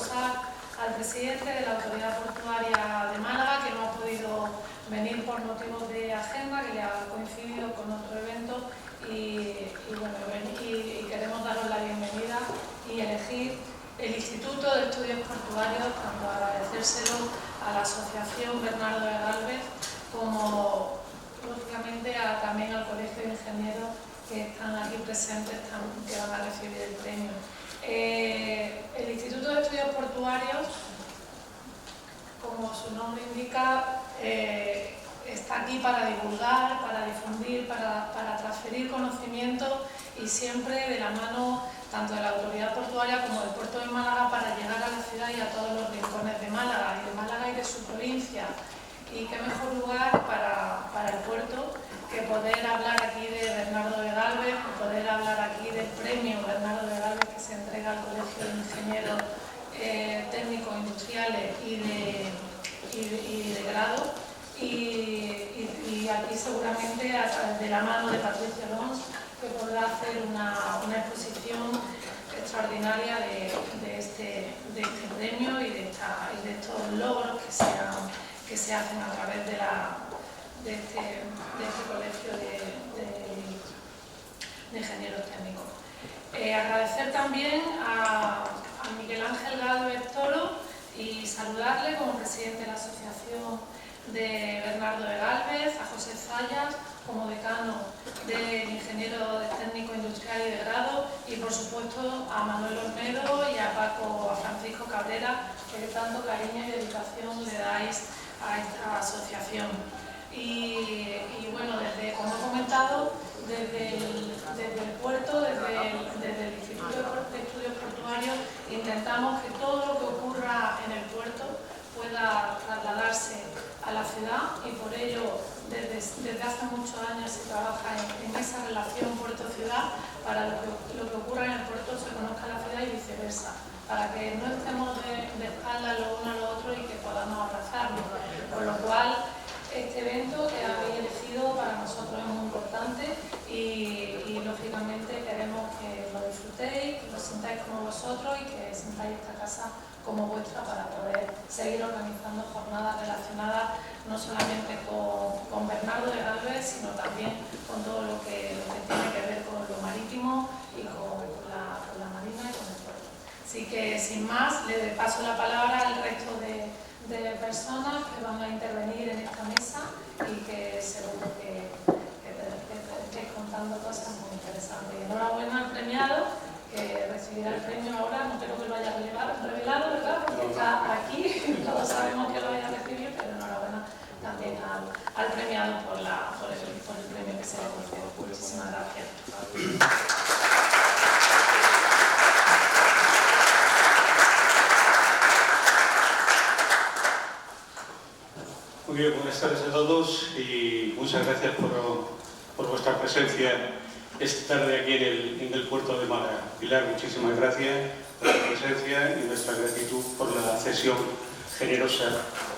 excusar al presidente de la Autoridad Portuaria de Málaga, que no ha podido venir por motivos de agenda, que le ha coincidido con otro evento, y queremos daros la bienvenida y elegir el Instituto de Estudios Portuarios, tanto agradecérselo a la Asociación Bernardo de Gálvez como, lógicamente, también al Colegio de Ingenieros que están aquí presentes, que van a recibir el premio. El Instituto de Estudios Portuarios, como su nombre indica, está aquí para divulgar, para difundir, para transferir conocimiento y siempre de la mano tanto de la Autoridad Portuaria como del Puerto de Málaga para llegar a la ciudad y a todos los rincones de Málaga y de su provincia. Y qué mejor lugar para el puerto que poder hablar aquí de Bernardo de Gálvez, poder hablar aquí del premio Bernardo de Gálvez que se entrega al Colegio de Ingenieros Técnicos Industriales y de grado. Y aquí seguramente de la mano de Patricia Lons, que podrá hacer una exposición extraordinaria de este premio y de estos logros que se hacen a través de este colegio de ingenieros técnicos. Agradecer también a Miguel Ángel Gálvez Toro y saludarle como presidente de la Asociación de Bernardo de Gálvez, a José Zayas como decano del Ingeniero Técnico Industrial y de grado, y por supuesto a Manuel Olmedo y a Francisco Cabrera, que tanto cariño y dedicación le dais a esta asociación. Y bueno, como he comentado, desde el puerto, desde el Instituto de Estudios Portuarios, intentamos que todo lo que ocurra en el puerto pueda trasladarse a la ciudad, y por ello desde hace muchos años se trabaja en esa relación puerto-ciudad para lo que ocurra en el puerto se conozca la ciudad y viceversa, para que no estemos de espaldas lo uno al otro y que podamos abrazarnos. Por lo cual, este evento que habéis elegido para nosotros es muy importante y lógicamente queremos que lo disfrutéis, que lo sintáis como vosotros y que sintáis esta casa como vuestra para poder seguir organizando jornadas relacionadas no solamente con Bernardo de Gálvez, sino también con todo lo que tiene que ver con lo marítimo y con la marina y con el puerto. Así que, sin más, le paso la palabra al resto de personas que van a intervenir en esta mesa y que seguro que estéis contando cosas muy interesantes. Enhorabuena al premiado, que recibirá el premio ahora, no creo que lo haya revelado, ¿verdad? Porque está aquí, todos sabemos que lo vaya a recibir, pero enhorabuena también al premiado por el premio que se le concede. Muchísimas gracias. Muy bien, buenas tardes a todos y muchas gracias por vuestra presencia esta tarde aquí en el puerto de Málaga. Pilar, muchísimas gracias por la presencia y nuestra gratitud por la cesión generosa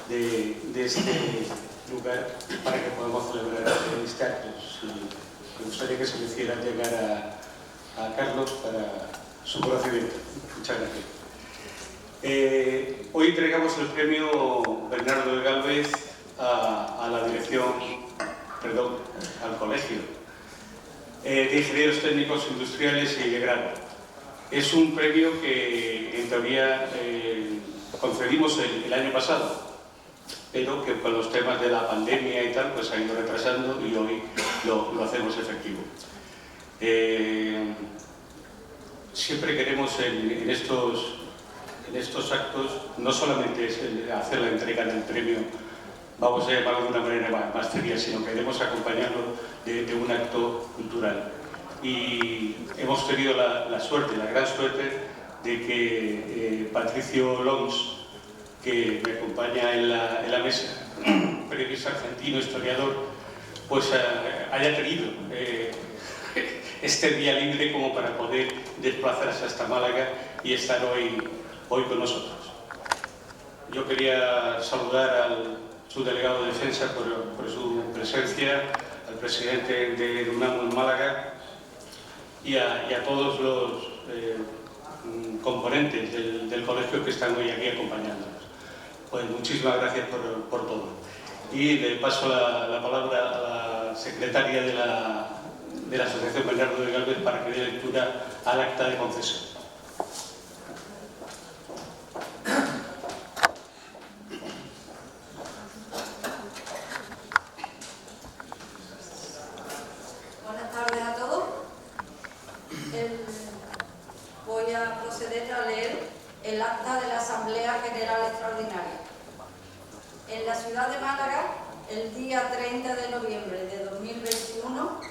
de este lugar para que podamos celebrar este acto. Me gustaría que se le hiciera llegar a Carlos para su conocimiento. Muchas gracias. Hoy entregamos el premio Bernardo de Gálvez a la dirección, al colegio de Ingenieros Técnicos Industriales y de grado. Es un premio que en teoría concedimos el año pasado, pero que con los temas de la pandemia y tal pues ha ido retrasando y hoy lo hacemos efectivo. Siempre queremos en estos actos no solamente es hacer la entrega del premio, vamos a llamarlo de una manera más seria, sino que queremos acompañarlo de un acto cultural. Y hemos tenido la suerte, la gran suerte, de que Patricio Lons, que me acompaña en la mesa, periodista argentino, historiador, pues haya tenido este día libre como para poder desplazarse hasta Málaga y estar hoy con nosotros. Yo quería saludar al subdelegado de Defensa por su presencia, al presidente de UNAMU en Málaga y a todos componentes del colegio que están hoy aquí acompañándonos. Pues muchísimas gracias por todo. Y le paso la palabra a la secretaria de la Asociación Bernardo de Gálvez para que dé lectura al acta de concesión. Buenas tardes a todos. Voy a proceder a leer el acta de la Asamblea General Extraordinaria. En la ciudad de Málaga, el día 30 de noviembre de 2021,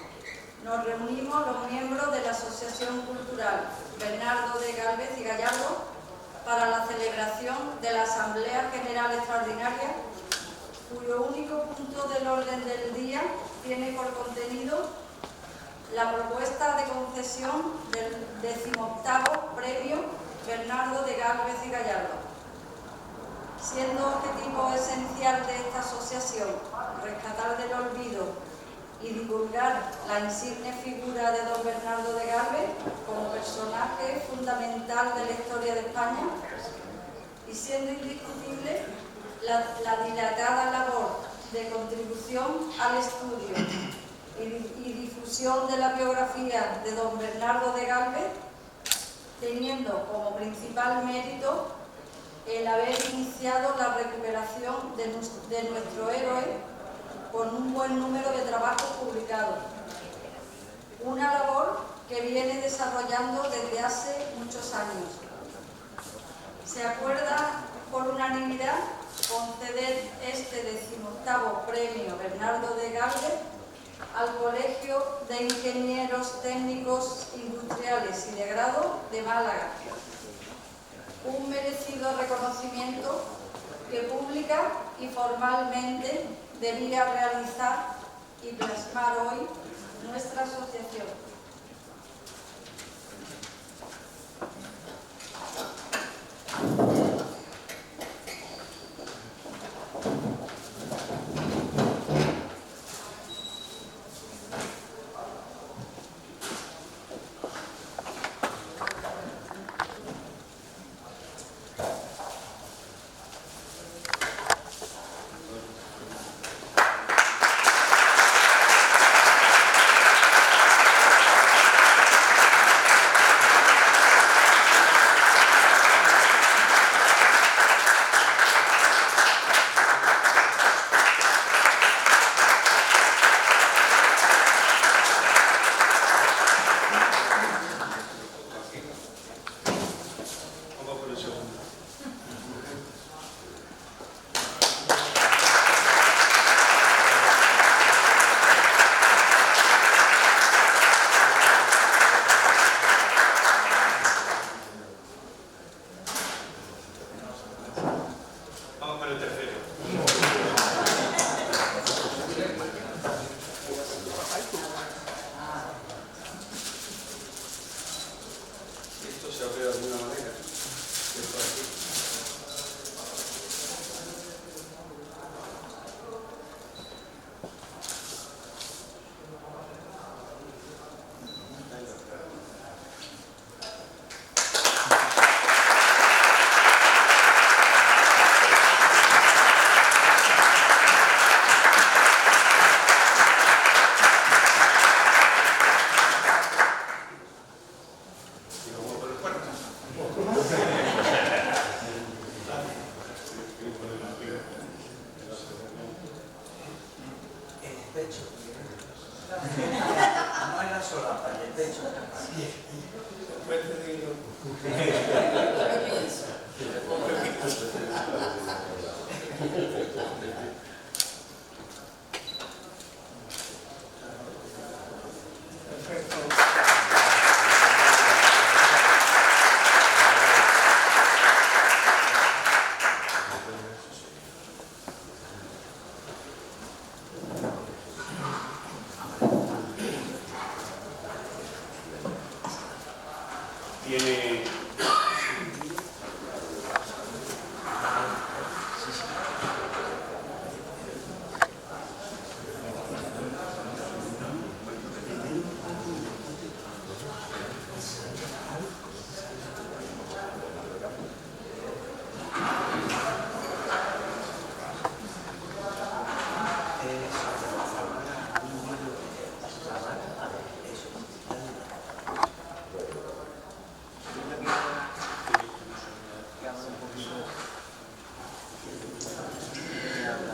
nos reunimos los miembros de la Asociación Cultural Bernardo de Gálvez y Gallardo para la celebración de la Asamblea General Extraordinaria, cuyo único punto del orden del día tiene por contenido la propuesta de concesión del 18º Premio Bernardo de Gálvez y Gallardo. Siendo objetivo esencial de esta asociación rescatar del olvido y divulgar la insigne figura de don Bernardo de Gálvez como personaje fundamental de la historia de España, y siendo indiscutible la dilatada labor de contribución al estudio y difusión de la biografía de don Bernardo de Gálvez, teniendo como principal mérito el haber iniciado la recuperación de nuestro héroe con un buen número de trabajos publicados. Una labor que viene desarrollando desde hace muchos años. Se acuerda por unanimidad conceder este 18º Premio Bernardo de Gálvez al Colegio de Ingenieros Técnicos Industriales y de Grado de Málaga. Un merecido reconocimiento que pública y formalmente debía realizar y plasmar hoy nuestra asociación.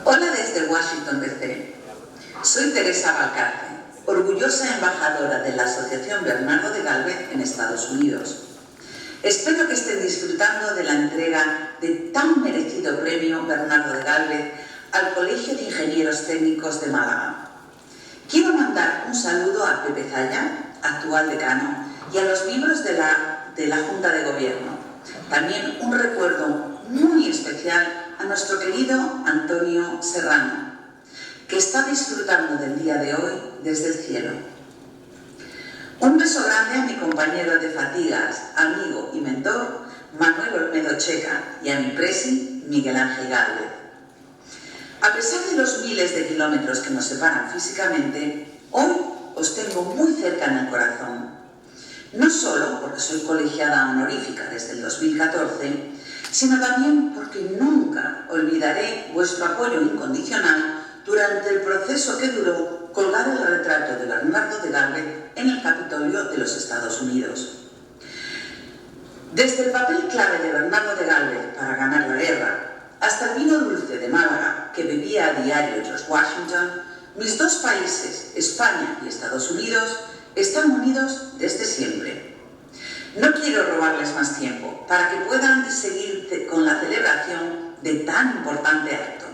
Hola desde Washington, D.C. Soy Teresa Valcarce, orgullosa embajadora de la Asociación Bernardo de Gálvez en Estados Unidos. Espero que estén disfrutando de la entrega de tan merecido premio Bernardo de Gálvez al Colegio de Ingenieros Técnicos de Málaga. Quiero mandar un saludo a Pepe Zaya, actual decano, y a los miembros de la Junta de Gobierno. También un recuerdo muy especial a nuestro querido Antonio Serrano, que está disfrutando del día de hoy desde el cielo. Un beso grande a mi compañero de fatigas, amigo y mentor, Manuel Olmedo Checa, y a mi presi, Miguel Ángel Gálvez. A pesar de los miles de kilómetros que nos separan físicamente, hoy os tengo muy cerca en el corazón. No solo porque soy colegiada honorífica desde el 2014, sino también porque nunca olvidaré vuestro apoyo incondicional durante el proceso que duró colgar el retrato de Bernardo de Gálvez en el Capitolio de los Estados Unidos. Desde el papel clave de Bernardo de Gálvez para ganar la guerra, hasta el vino dulce de Málaga que bebía a diario George Washington, mis dos países, España y Estados Unidos, están unidos desde siempre. No quiero robarles más tiempo para que puedan seguir con la celebración de tan importante acto.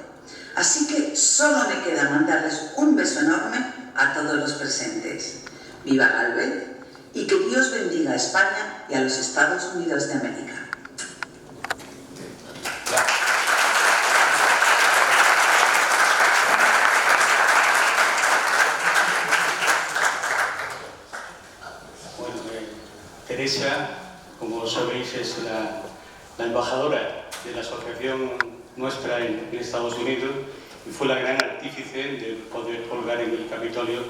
Así que solo me queda mandarles un beso enorme a todos los presentes. ¡Viva Gálvez! Y que Dios bendiga a España y a los Estados Unidos de América. Teresa, como sabéis, es la embajadora de la asociación nuestra en Estados Unidos y fue la gran artífice de poder colgar en el Capitolio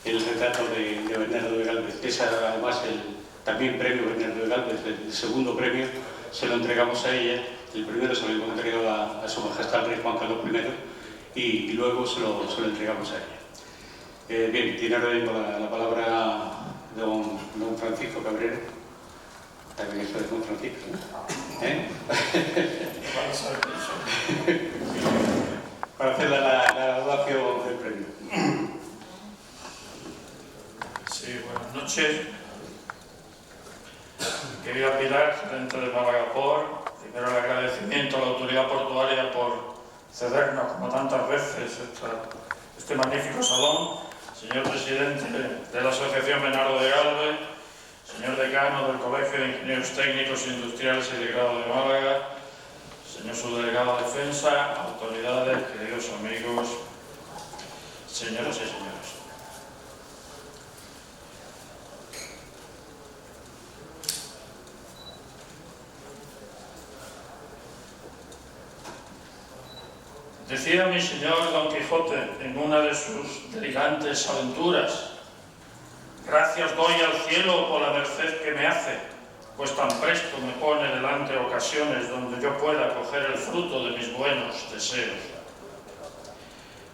el retrato de Bernardo de Gálvez. Es además también premio Bernardo de Gálvez, el segundo premio se lo entregamos a ella, el primero se lo hemos entregado a Su Majestad el Rey Juan Carlos I y luego se lo entregamos a ella. Bien, tiene ahora mismo la palabra don Francisco Cabrera. También eso es don Francisco, ¿no? Para hacer la graduación del premio. Sí, buenas noches. Querida Pilar, gerente de Málaga Port, primero el agradecimiento a la autoridad portuaria por cedernos, como tantas veces, este magnífico salón. Señor presidente de la Asociación Bernardo de Gálvez, señor decano del Colegio de Ingenieros Técnicos Industriales y de Grado de Málaga, señor subdelegado de Defensa, autoridades, queridos amigos, señoras y señores. Decía mi señor Don Quijote en una de sus delirantes aventuras: gracias doy al cielo por la merced que me hace, pues tan presto me pone delante ocasiones donde yo pueda coger el fruto de mis buenos deseos.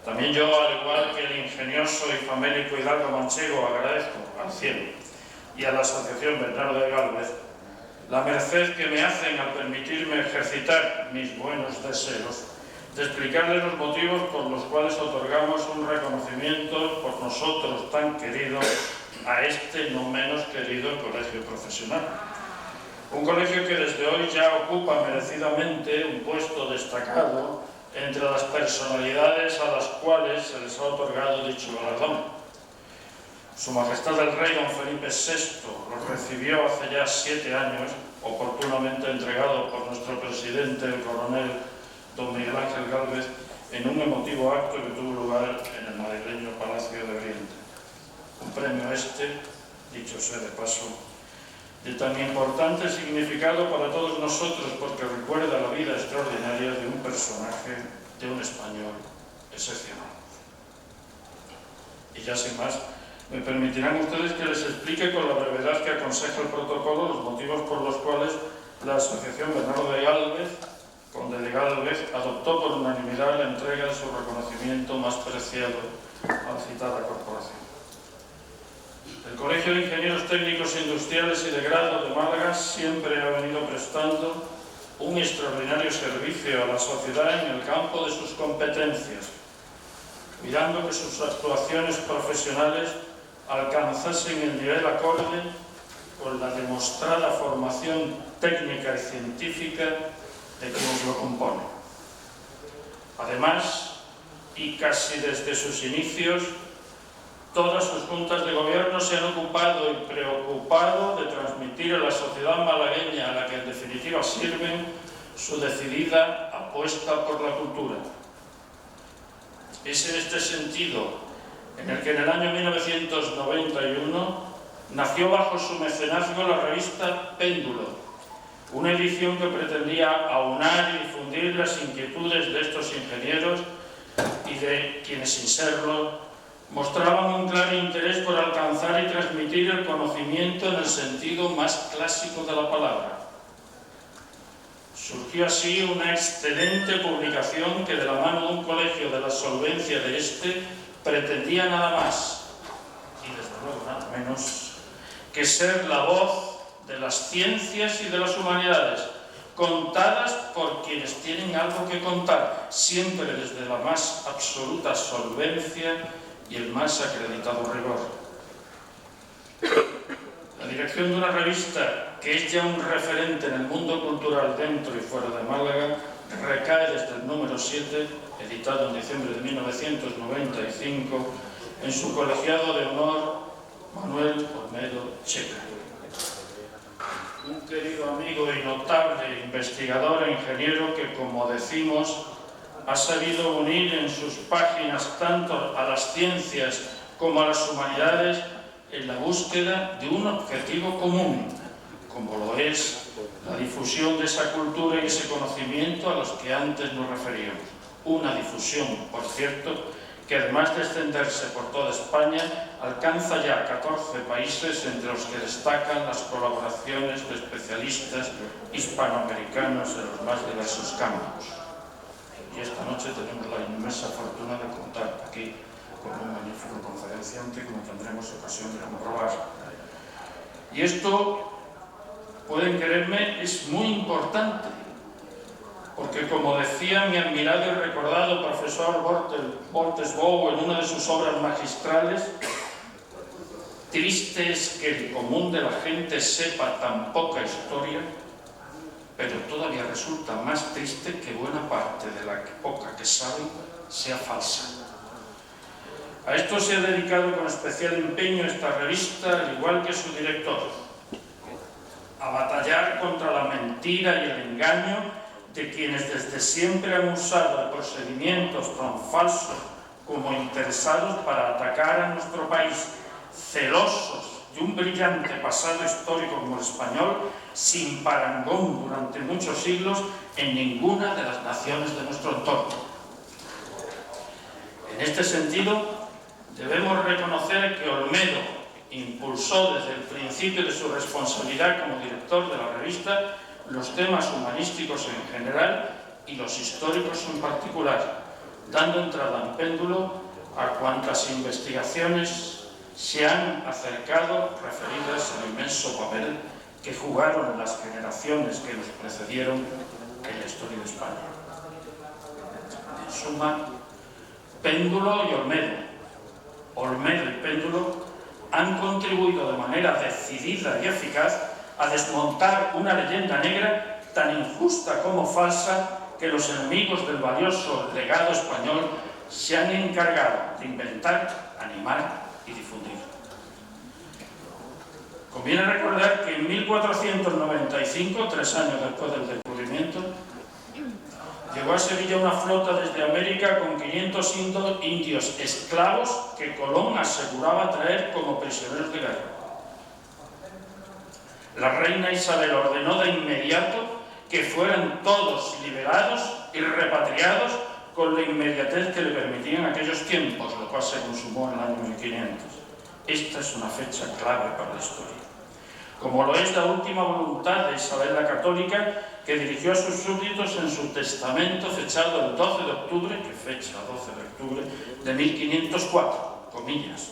También yo, al igual que el ingenioso y famélico hidalgo manchego, agradezco al cielo y a la Asociación Bernardo de Gálvez la merced que me hacen al permitirme ejercitar mis buenos deseos, de explicarles los motivos por los cuales otorgamos un reconocimiento por nosotros tan querido a este no menos querido colegio profesional. Un colegio que desde hoy ya ocupa merecidamente un puesto destacado entre las personalidades a las cuales se les ha otorgado dicho galardón. Su Majestad el Rey Don Felipe VI lo recibió hace ya 7 años, oportunamente entregado por nuestro presidente, el coronel Don Miguel Ángel Gálvez, en un emotivo acto que tuvo lugar en el madrileño Palacio de Oriente. Un premio dicho sea de paso, de tan importante significado para todos nosotros porque recuerda la vida extraordinaria de un personaje, de un español excepcional. Y ya sin más, me permitirán ustedes que les explique con la brevedad que aconseja el protocolo los motivos por los cuales la Asociación Bernardo de Gálvez, Conde de Gálvez, adoptó por unanimidad la entrega de su reconocimiento más preciado a la citada corporación. El Colegio de Ingenieros Técnicos Industriales y de Grado de Málaga siempre ha venido prestando un extraordinario servicio a la sociedad en el campo de sus competencias, cuidando que sus actuaciones profesionales alcanzasen el nivel acorde con la demostrada formación técnica y científica de quienes lo componen. Además, y casi desde sus inicios, todas sus juntas de gobierno se han ocupado y preocupado de transmitir a la sociedad malagueña, a la que en definitiva sirven, su decidida apuesta por la cultura. Es en este sentido en el que en el año 1991 nació bajo su mecenazgo la revista Péndulo, una edición que pretendía aunar y difundir las inquietudes de estos ingenieros y de quienes, sin serlo, mostraban un claro interés por alcanzar y transmitir el conocimiento en el sentido más clásico de la palabra. Surgió así una excelente publicación que, de la mano de un colegio de la solvencia de este, pretendía nada más, y desde luego nada menos, que ser la voz de las ciencias y de las humanidades, contadas por quienes tienen algo que contar, siempre desde la más absoluta solvencia y el más acreditado rigor. La dirección de una revista que es ya un referente en el mundo cultural dentro y fuera de Málaga recae desde el número 7, editado en diciembre de 1995, en su colegiado de honor, Manuel Olmedo Checa. Un querido amigo y notable investigador e ingeniero que, como decimos, ha sabido unir en sus páginas tanto a las ciencias como a las humanidades en la búsqueda de un objetivo común, como lo es la difusión de esa cultura y ese conocimiento a los que antes nos referíamos. Una difusión, por cierto, que además de extenderse por toda España, alcanza ya 14 países, entre los que destacan las colaboraciones de especialistas hispanoamericanos en los más diversos campos. Y esta noche tenemos la inmensa fortuna de contar aquí con un magnífico conferenciante, como tendremos ocasión de comprobar. Y esto, pueden creerme, es muy importante, porque, como decía mi admirado y recordado profesor Boltesbow en una de sus obras magistrales, triste es que el común de la gente sepa tan poca historia, pero todavía resulta más triste que buena parte de la poca que saben sea falsa. A esto se ha dedicado con especial empeño esta revista, al igual que su director, a batallar contra la mentira y el engaño de quienes desde siempre han usado de procedimientos tan falsos como interesados para atacar a nuestro país, celosos de un brillante pasado histórico como el español, sin parangón durante muchos siglos en ninguna de las naciones de nuestro entorno. En este sentido, debemos reconocer que Olmedo impulsó desde el principio de su responsabilidad como director de la revista los temas humanísticos en general y los históricos en particular, dando entrada en Péndulo a cuantas investigaciones se han acercado referidas al inmenso papel que jugaron las generaciones que nos precedieron en la historia de España. En suma, Péndulo y Olmedo y Péndulo han contribuido de manera decidida y eficaz a desmontar una leyenda negra tan injusta como falsa que los enemigos del valioso legado español se han encargado de inventar, animar y difundir. Conviene recordar que en 1495, 3 años después del descubrimiento, llegó a Sevilla una flota desde América con 500 indios esclavos que Colón aseguraba traer como prisioneros de guerra. La reina Isabel ordenó de inmediato que fueran todos liberados y repatriados con la inmediatez que le permitían aquellos tiempos, lo cual se consumó en el año 1500. Esta es una fecha clave para la historia. Como lo es la última voluntad de Isabel la Católica, que dirigió a sus súbditos en su testamento fechado el 12 de octubre, que fecha 12 de octubre de 1504, comillas,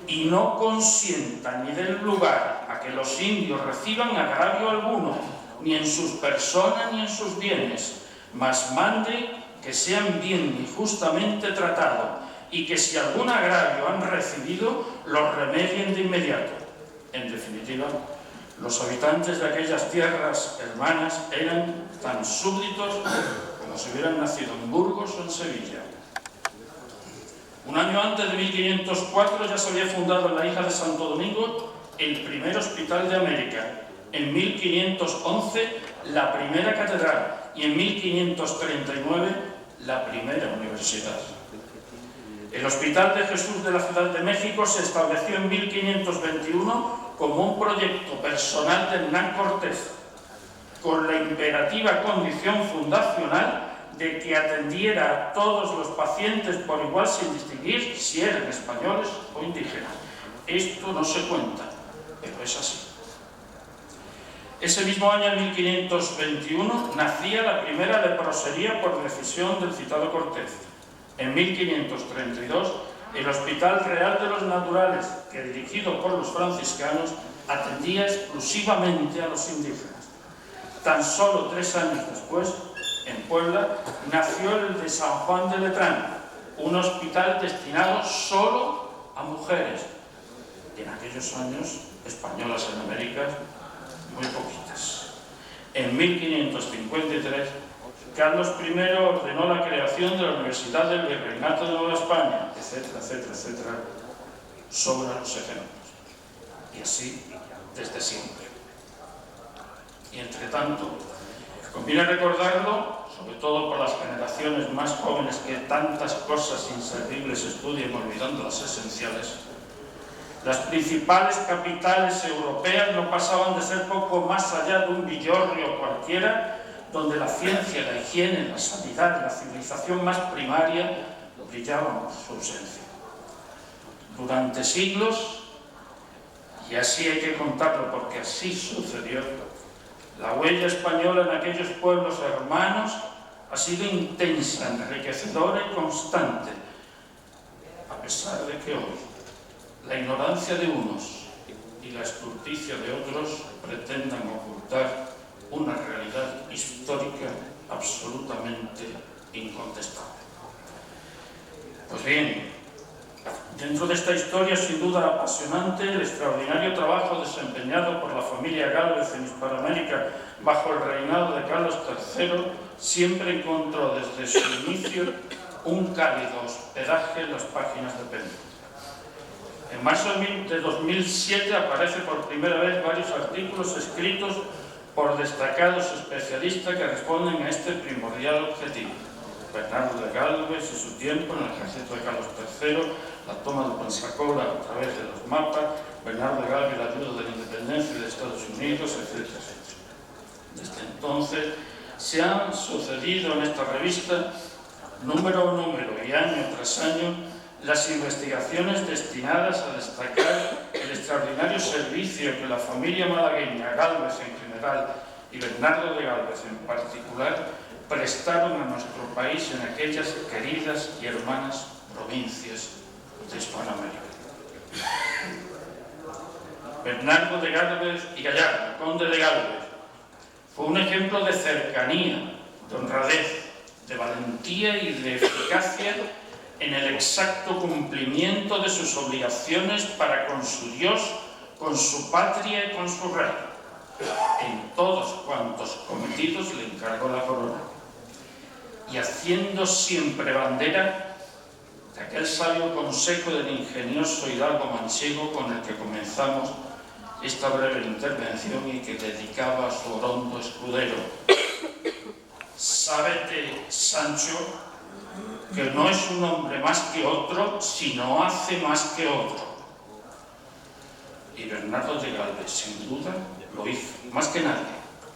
y no consienta ni den lugar a que los indios reciban agravio alguno, ni en sus personas ni en sus bienes, mas mande que sean bien y justamente tratados, y que si algún agravio han recibido, los remedien de inmediato. En definitiva, los habitantes de aquellas tierras hermanas eran tan súbditos como si hubieran nacido en Burgos o en Sevilla. Un año antes de 1504 ya se había fundado en la isla de Santo Domingo el primer hospital de América. En 1511 la primera catedral y en 1539 la primera universidad. El Hospital de Jesús de la Ciudad de México se estableció en 1521 como un proyecto personal de Hernán Cortés, con la imperativa condición fundacional de que atendiera a todos los pacientes por igual sin distinguir si eran españoles o indígenas. Esto no se cuenta, pero es así. Ese mismo año, en 1521, nacía la primera leprosería por decisión del citado Cortés. En 1532, el Hospital Real de los Naturales, que dirigido por los franciscanos, atendía exclusivamente a los indígenas. Tan solo 3 años después, en Puebla, nació el de San Juan de Letrán, un hospital destinado solo a mujeres. Y en aquellos años, españolas en América, muy poquitas. En 1553, Carlos I ordenó la creación de la Universidad del Virreinato de Nueva España, etcétera, etcétera, etcétera, sobran los ejemplos. Y así desde siempre. Y entre tanto, conviene recordarlo, sobre todo por las generaciones más jóvenes que tantas cosas inservibles estudian olvidando las esenciales. Las principales capitales europeas no pasaban de ser poco más allá de un villorrio cualquiera, donde la ciencia, la higiene, la sanidad, la civilización más primaria brillaban por su ausencia. Durante siglos, y así hay que contarlo porque así sucedió, la huella española en aquellos pueblos hermanos ha sido intensa, enriquecedora y constante, a pesar de que hoy la ignorancia de unos y la estulticia de otros pretendan ocultar una realidad histórica absolutamente incontestable. Pues bien, dentro de esta historia sin duda apasionante, el extraordinario trabajo desempeñado por la familia Gálvez en Hispanoamérica bajo el reinado de Carlos III siempre encontró desde su inicio un cálido hospedaje en las páginas de Penn. En marzo de 2007 aparece por primera vez varios artículos escritos por destacados especialistas que responden a este primordial objetivo. Bernardo de Gálvez y su tiempo en el ejército de Carlos III, la toma de Pensacola a través de los mapas, Bernardo de Gálvez, la ayuda de la independencia de Estados Unidos, etcétera, etcétera. Desde entonces se han sucedido en esta revista, número a número y año tras año, las investigaciones destinadas a destacar el extraordinario servicio que la familia malagueña, Gálvez en general y Bernardo de Gálvez en particular, prestaron a nuestro país en aquellas queridas y hermanas provincias de Hispanoamérica. Bernardo de Gálvez y Gallardo, conde de Gálvez, fue un ejemplo de cercanía, de honradez, de valentía y de eficacia en el exacto cumplimiento de sus obligaciones para con su Dios, con su patria y con su rey, en todos cuantos cometidos le encargó la corona, y haciendo siempre bandera de aquel sabio consejo del ingenioso hidalgo manchego con el que comenzamos esta breve intervención y que dedicaba a su orondo escudero. Sábete, Sancho, que no es un hombre más que otro, sino hace más que otro. Y Bernardo de Gálvez, sin duda, lo hizo, más que nadie,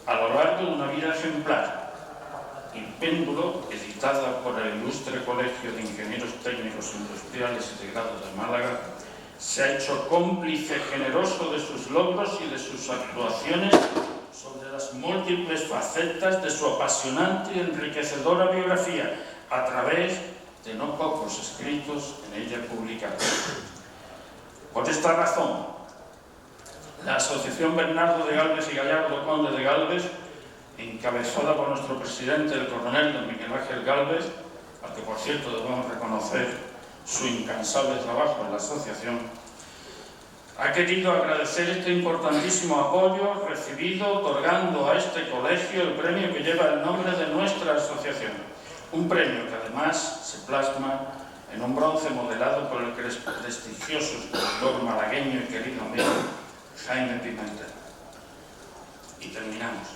a lo largo de una vida ejemplar. Y Péndulo, editada por el Ilustre Colegio de Ingenieros Técnicos Industriales y de Grado de Málaga, se ha hecho cómplice generoso de sus logros y de sus actuaciones sobre las múltiples facetas de su apasionante y enriquecedora biografía, a través de no pocos escritos en ella publicados. Por esta razón, la Asociación Bernardo de Gálvez y Gallardo, conde de Gálvez, encabezada por nuestro presidente, el coronel don Miguel Ángel Gálvez, al que por cierto debemos reconocer su incansable trabajo en la asociación, ha querido agradecer este importantísimo apoyo recibido otorgando a este colegio el premio que lleva el nombre de nuestra asociación. Un premio que además se plasma en un bronce modelado por el prestigioso escultor malagueño y querido amigo Jaime Pimentel. Y terminamos.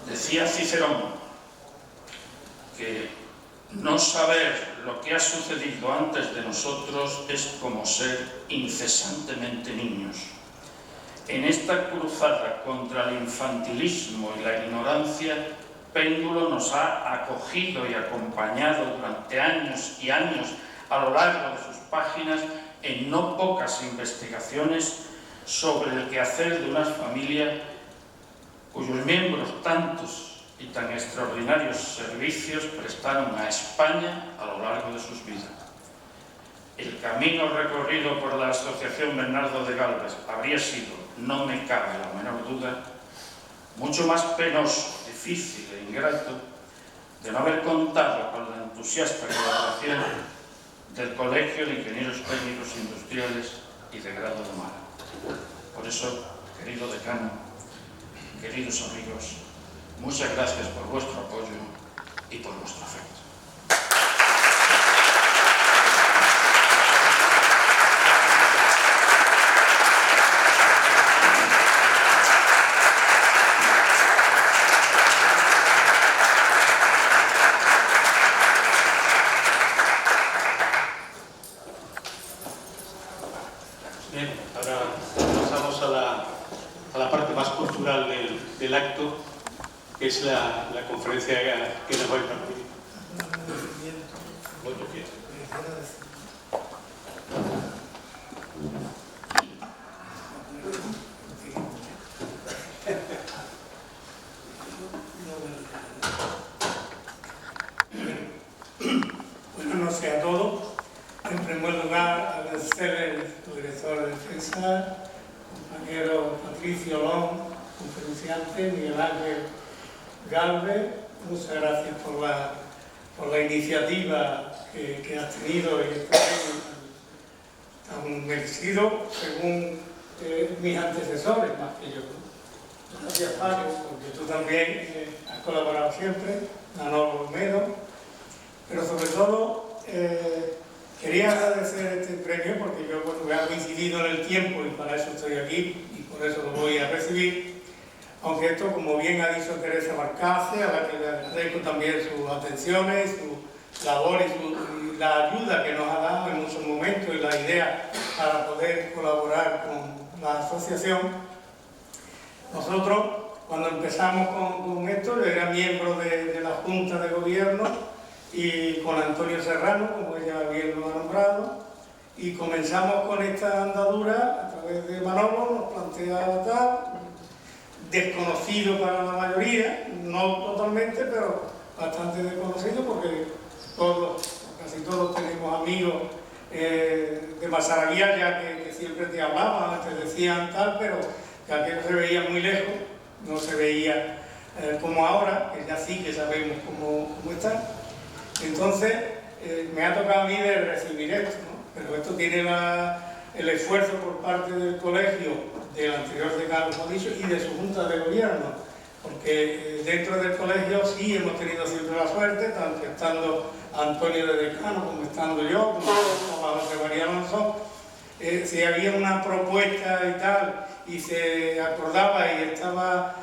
Decía Cicerón que no saber lo que ha sucedido antes de nosotros es como ser incesantemente niños. En esta cruzada contra el infantilismo y la ignorancia, Péndulo nos ha acogido y acompañado durante años y años a lo largo de sus páginas en no pocas investigaciones sobre el quehacer de una familia cuyos miembros tantos y tan extraordinarios servicios prestaron a España a lo largo de sus vidas. El camino recorrido por la Asociación Bernardo de Gálvez habría sido, no me cabe la menor duda, mucho más penoso, difícil e ingrato de no haber contado con la entusiasta colaboración del Colegio de Ingenieros Técnicos Industriales y de Grado de Málaga. Por eso, querido decano, queridos amigos, muchas gracias por vuestro apoyo y por vuestro afecto. Bien, ahora pasamos a la parte más cultural del acto, que es la conferencia que nos va a impartir. Buenas noches a todos. En primer lugar, agradecer al director de defensa, compañero Patricio Long, conferenciante, Miguel Ángel Gálvez. Muchas gracias por la iniciativa que has tenido y este premio tan merecido, según mis antecesores, más que yo. Gracias, Paco, porque tú también has colaborado siempre, Manolo Olmedo, pero sobre todo quería agradecer este premio porque yo he coincidido en el tiempo y para eso estoy aquí y por eso lo voy a recibir. Aunque esto, como bien ha dicho Teresa Barcace, a la que le agradezco también sus atenciones, su labor y la ayuda que nos ha dado en muchos momentos y la idea para poder colaborar con la asociación. Nosotros, cuando empezamos con esto, yo era miembro de la Junta de Gobierno y con Antonio Serrano, como ella bien lo ha nombrado, y comenzamos con esta andadura a través de Manolo, nos planteaba tal, desconocido para la mayoría, no totalmente, pero bastante desconocido porque casi todos tenemos amigos de Masaraguía ya que siempre te hablaban, te decían tal, pero que aquello se veía muy lejos, no se veía como ahora, que ya sí que sabemos cómo está. Entonces, me ha tocado a mí de recibir esto, ¿no? Pero esto tiene el esfuerzo por parte del colegio, del anterior decano, como he dicho, y de su Junta de Gobierno, porque dentro del colegio sí hemos tenido siempre la suerte, tanto estando Antonio de decano, como estando yo, como José María Alonso, si había una propuesta y tal, y se acordaba y estaba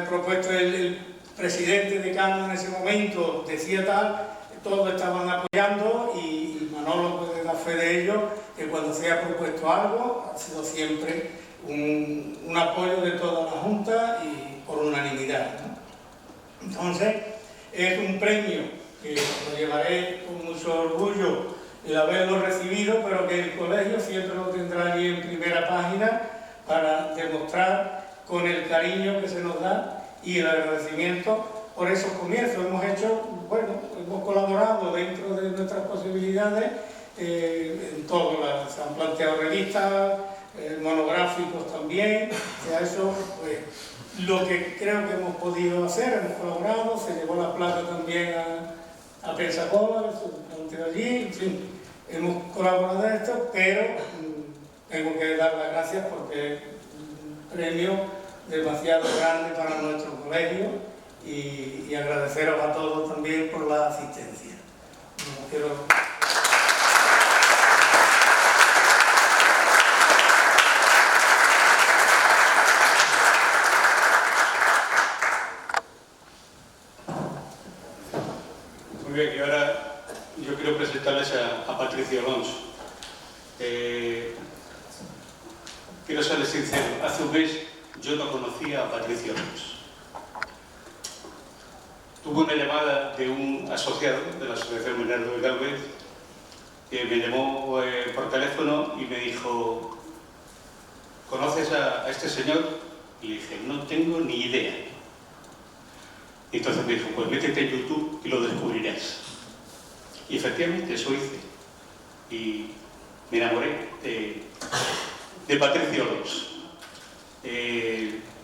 propuesto el presidente decano en ese momento, decía tal, todos estaban apoyando y Manolo puede dar fe de ello, que cuando se ha propuesto algo ha sido siempre un apoyo de toda la Junta y por unanimidad, ¿no? Entonces, es un premio que lo llevaré con mucho orgullo el haberlo recibido, pero que el colegio siempre lo tendrá allí en primera página para demostrar con el cariño que se nos da y el agradecimiento por esos comienzos. Hemos colaborado dentro de nuestras posibilidades en todo. Se han planteado revistas, monográficos también, y a eso pues, lo que creo que hemos podido hacer, hemos colaborado, se llevó la plata también a Pensacola, que allí, en fin, hemos colaborado en esto, pero tengo que dar las gracias porque es un premio demasiado grande para nuestro colegio y agradeceros a todos también por la asistencia. Muy bien, y ahora yo quiero presentarles a Patricio Alonso. Quiero serles sincero, hace un mes yo no conocía a Patricio Alonso. Tuve una llamada de un asociado de la Asociación Bernardo de Galvez que me llamó por teléfono y me dijo: ¿conoces a este señor? Y le dije: no tengo ni idea. Y entonces me dijo: pues métete en YouTube y lo descubrirás. Y efectivamente eso hice. Y me enamoré de Patricio Alonso.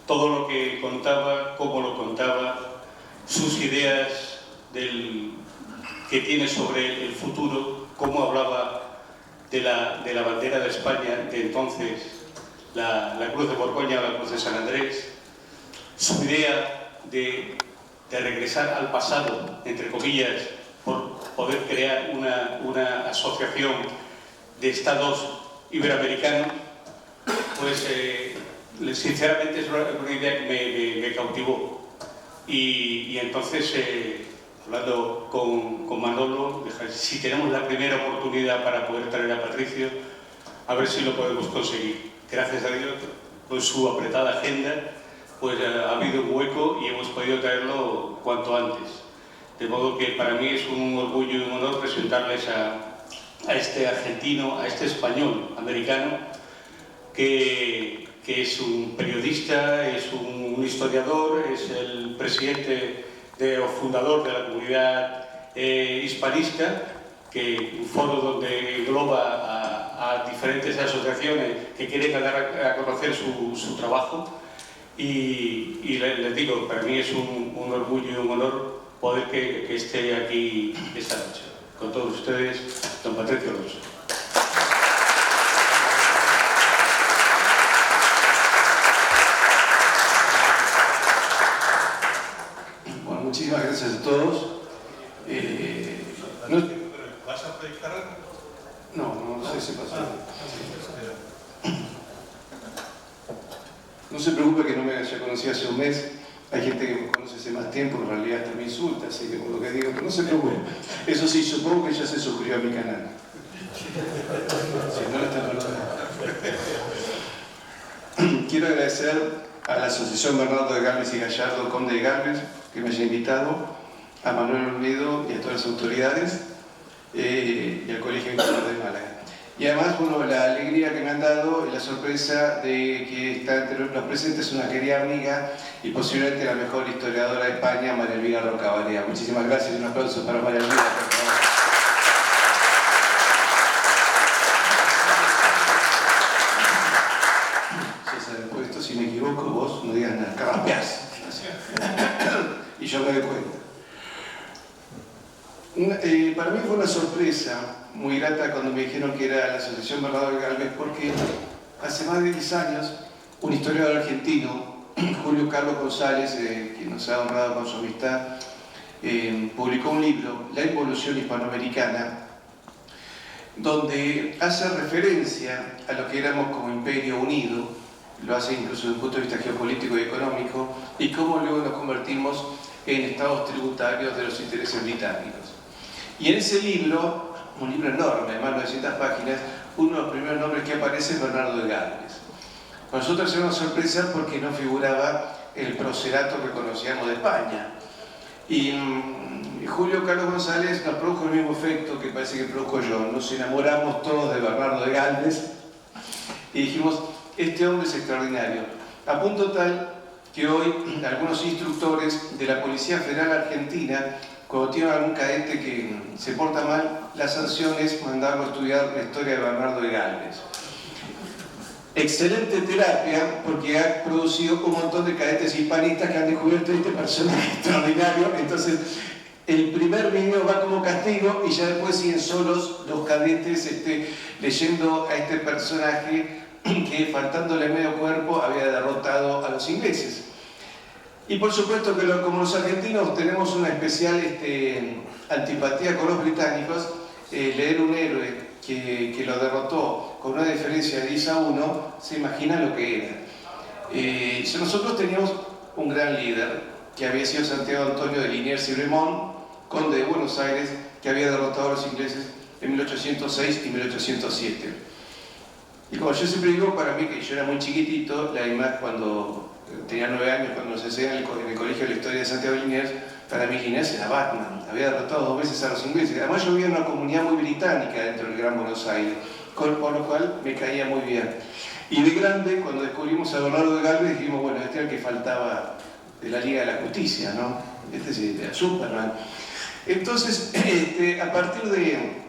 Todo lo que contaba, cómo lo contaba, sus ideas que tiene sobre el futuro, cómo hablaba de la bandera de España de entonces, la Cruz de Borgoña, la Cruz de San Andrés, su idea de regresar al pasado, entre comillas, por poder crear una asociación de estados iberoamericanos, pues sinceramente es una idea que me cautivó. Y entonces, hablando con Manolo, dije: si tenemos la primera oportunidad para poder traer a Patricio, a ver si lo podemos conseguir. Gracias a Dios, con su apretada agenda, pues ha habido un hueco y hemos podido traerlo cuanto antes. De modo que para mí es un orgullo y un honor presentarles a este argentino, a este español americano, que es un periodista, es un historiador, es el presidente o fundador de la comunidad hispanista, un foro donde engloba a diferentes asociaciones que quieren dar a conocer su trabajo. Y les digo, para mí es un orgullo y un honor poder que esté aquí esta noche. Con todos ustedes, don Patricio Alonso. Bueno, muchísimas gracias a todos. ¿Vas a predicar algo? No sé si pasa. No se preocupe que no me haya conocido hace un mes. Hay gente que me conoce hace más tiempo, en realidad hasta me insulta, así que por lo que digo, no se preocupe. Eso sí, supongo que ya se suscribió a mi canal. Si no, está perdonado. Quiero agradecer a la Asociación Bernardo de Galvez y Gallardo, Conde de Galvez, que me haya invitado, a Manuel Olmedo y a todas las autoridades, y al Colegio Interior de Málaga. Y además, bueno, la alegría que me han dado y la sorpresa de que está entre los presentes una querida amiga y posiblemente la mejor historiadora de España, María Elvira Rocabalea. Muchísimas gracias y un aplauso para María Elvira, por favor. César, después de esto, si me equivoco, vos no digas nada, carraspeás. Y yo me doy cuenta. Para mí fue una sorpresa muy grata cuando me dijeron que era la Asociación Bernardo de Galvez, porque hace más de 10 años un historiador argentino, Julio Carlos González, que nos ha honrado con su amistad, publicó un libro, La Involución Hispanoamericana, donde hace referencia a lo que éramos como Imperio Unido, lo hace incluso desde un punto de vista geopolítico y económico, y cómo luego nos convertimos en estados tributarios de los intereses británicos. Y en ese libro, un libro enorme, más de 900 páginas, uno de los primeros nombres que aparece es Bernardo de Galvez. Para nosotros era una sorpresa porque no figuraba el procerato que conocíamos de España. Y Julio Carlos González nos produjo el mismo efecto que parece que produjo yo. Nos enamoramos todos de Bernardo de Galvez y dijimos: este hombre es extraordinario. A punto tal que hoy algunos instructores de la Policía Federal Argentina, cuando tienen algún cadete que se porta mal, la sanción es mandarlo a estudiar la historia de Bernardo de Galvez. excelente terapia porque ha producido un montón de cadetes hispanistas que han descubierto este personaje extraordinario. Entonces, el primer video va como castigo y ya después siguen solos los cadetes leyendo a este personaje que, faltándole medio cuerpo, había derrotado a los ingleses. Y por supuesto que como los argentinos tenemos una especial antipatía con los británicos, leer un héroe que lo derrotó con una diferencia de 10-1, se imagina lo que era. Nosotros teníamos un gran líder, que había sido Santiago Antonio de Liniers y Remón, conde de Buenos Aires, que había derrotado a los ingleses en 1806 y 1807. Y como yo siempre digo, para mí, que yo era muy chiquitito, la imagen cuando tenía 9 años, cuando nos enseñan en el colegio la historia de Santiago de Liniers, para mí Liniers era Batman, había derrotado 2 veces a los ingleses. Además yo vivía en una comunidad muy británica dentro del Gran Buenos Aires, por lo cual me caía muy bien. Y de grande, cuando descubrimos a Bernardo de Galvez, dijimos, bueno, este era el que faltaba de la Liga de la Justicia, ¿no? Este era Superman. Entonces, a partir de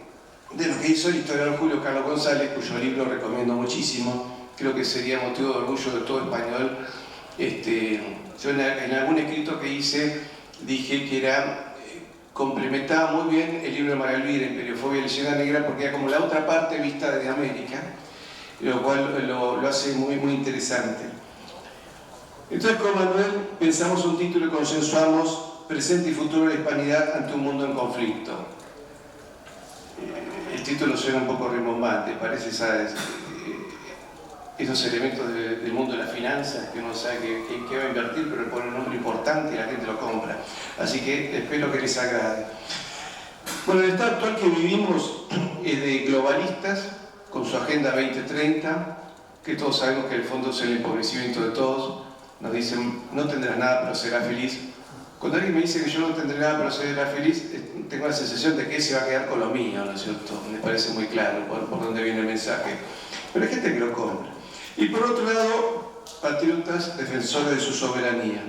lo que hizo el historiador Julio Carlos González, cuyo libro recomiendo muchísimo, creo que sería motivo de orgullo de todo español, yo en algún escrito que hice dije que complementaba muy bien el libro de María Elvira, Imperiofobia y Leyenda Negra, porque era como la otra parte vista desde América, lo cual lo hace muy, muy interesante. Entonces, con Manuel pensamos un título y consensuamos: Presente y futuro de la hispanidad ante un mundo en conflicto. El título suena un poco rimbombante, parece esos elementos del mundo de las finanzas, que uno sabe que va a invertir, pero le pone un nombre importante y la gente lo compra. Así que espero que les agrade. Bueno, el estado actual que vivimos es de globalistas, con su Agenda 2030, que todos sabemos que el fondo es el empobrecimiento de todos. Nos dicen, no tendrás nada, pero serás feliz. Cuando alguien me dice que yo no tendré nada, pero será feliz, tengo la sensación de que él se va a quedar con lo mío, ¿no es cierto? Me parece muy claro por dónde viene el mensaje. Pero hay gente que lo compra. Y por otro lado, patriotas defensores de su soberanía.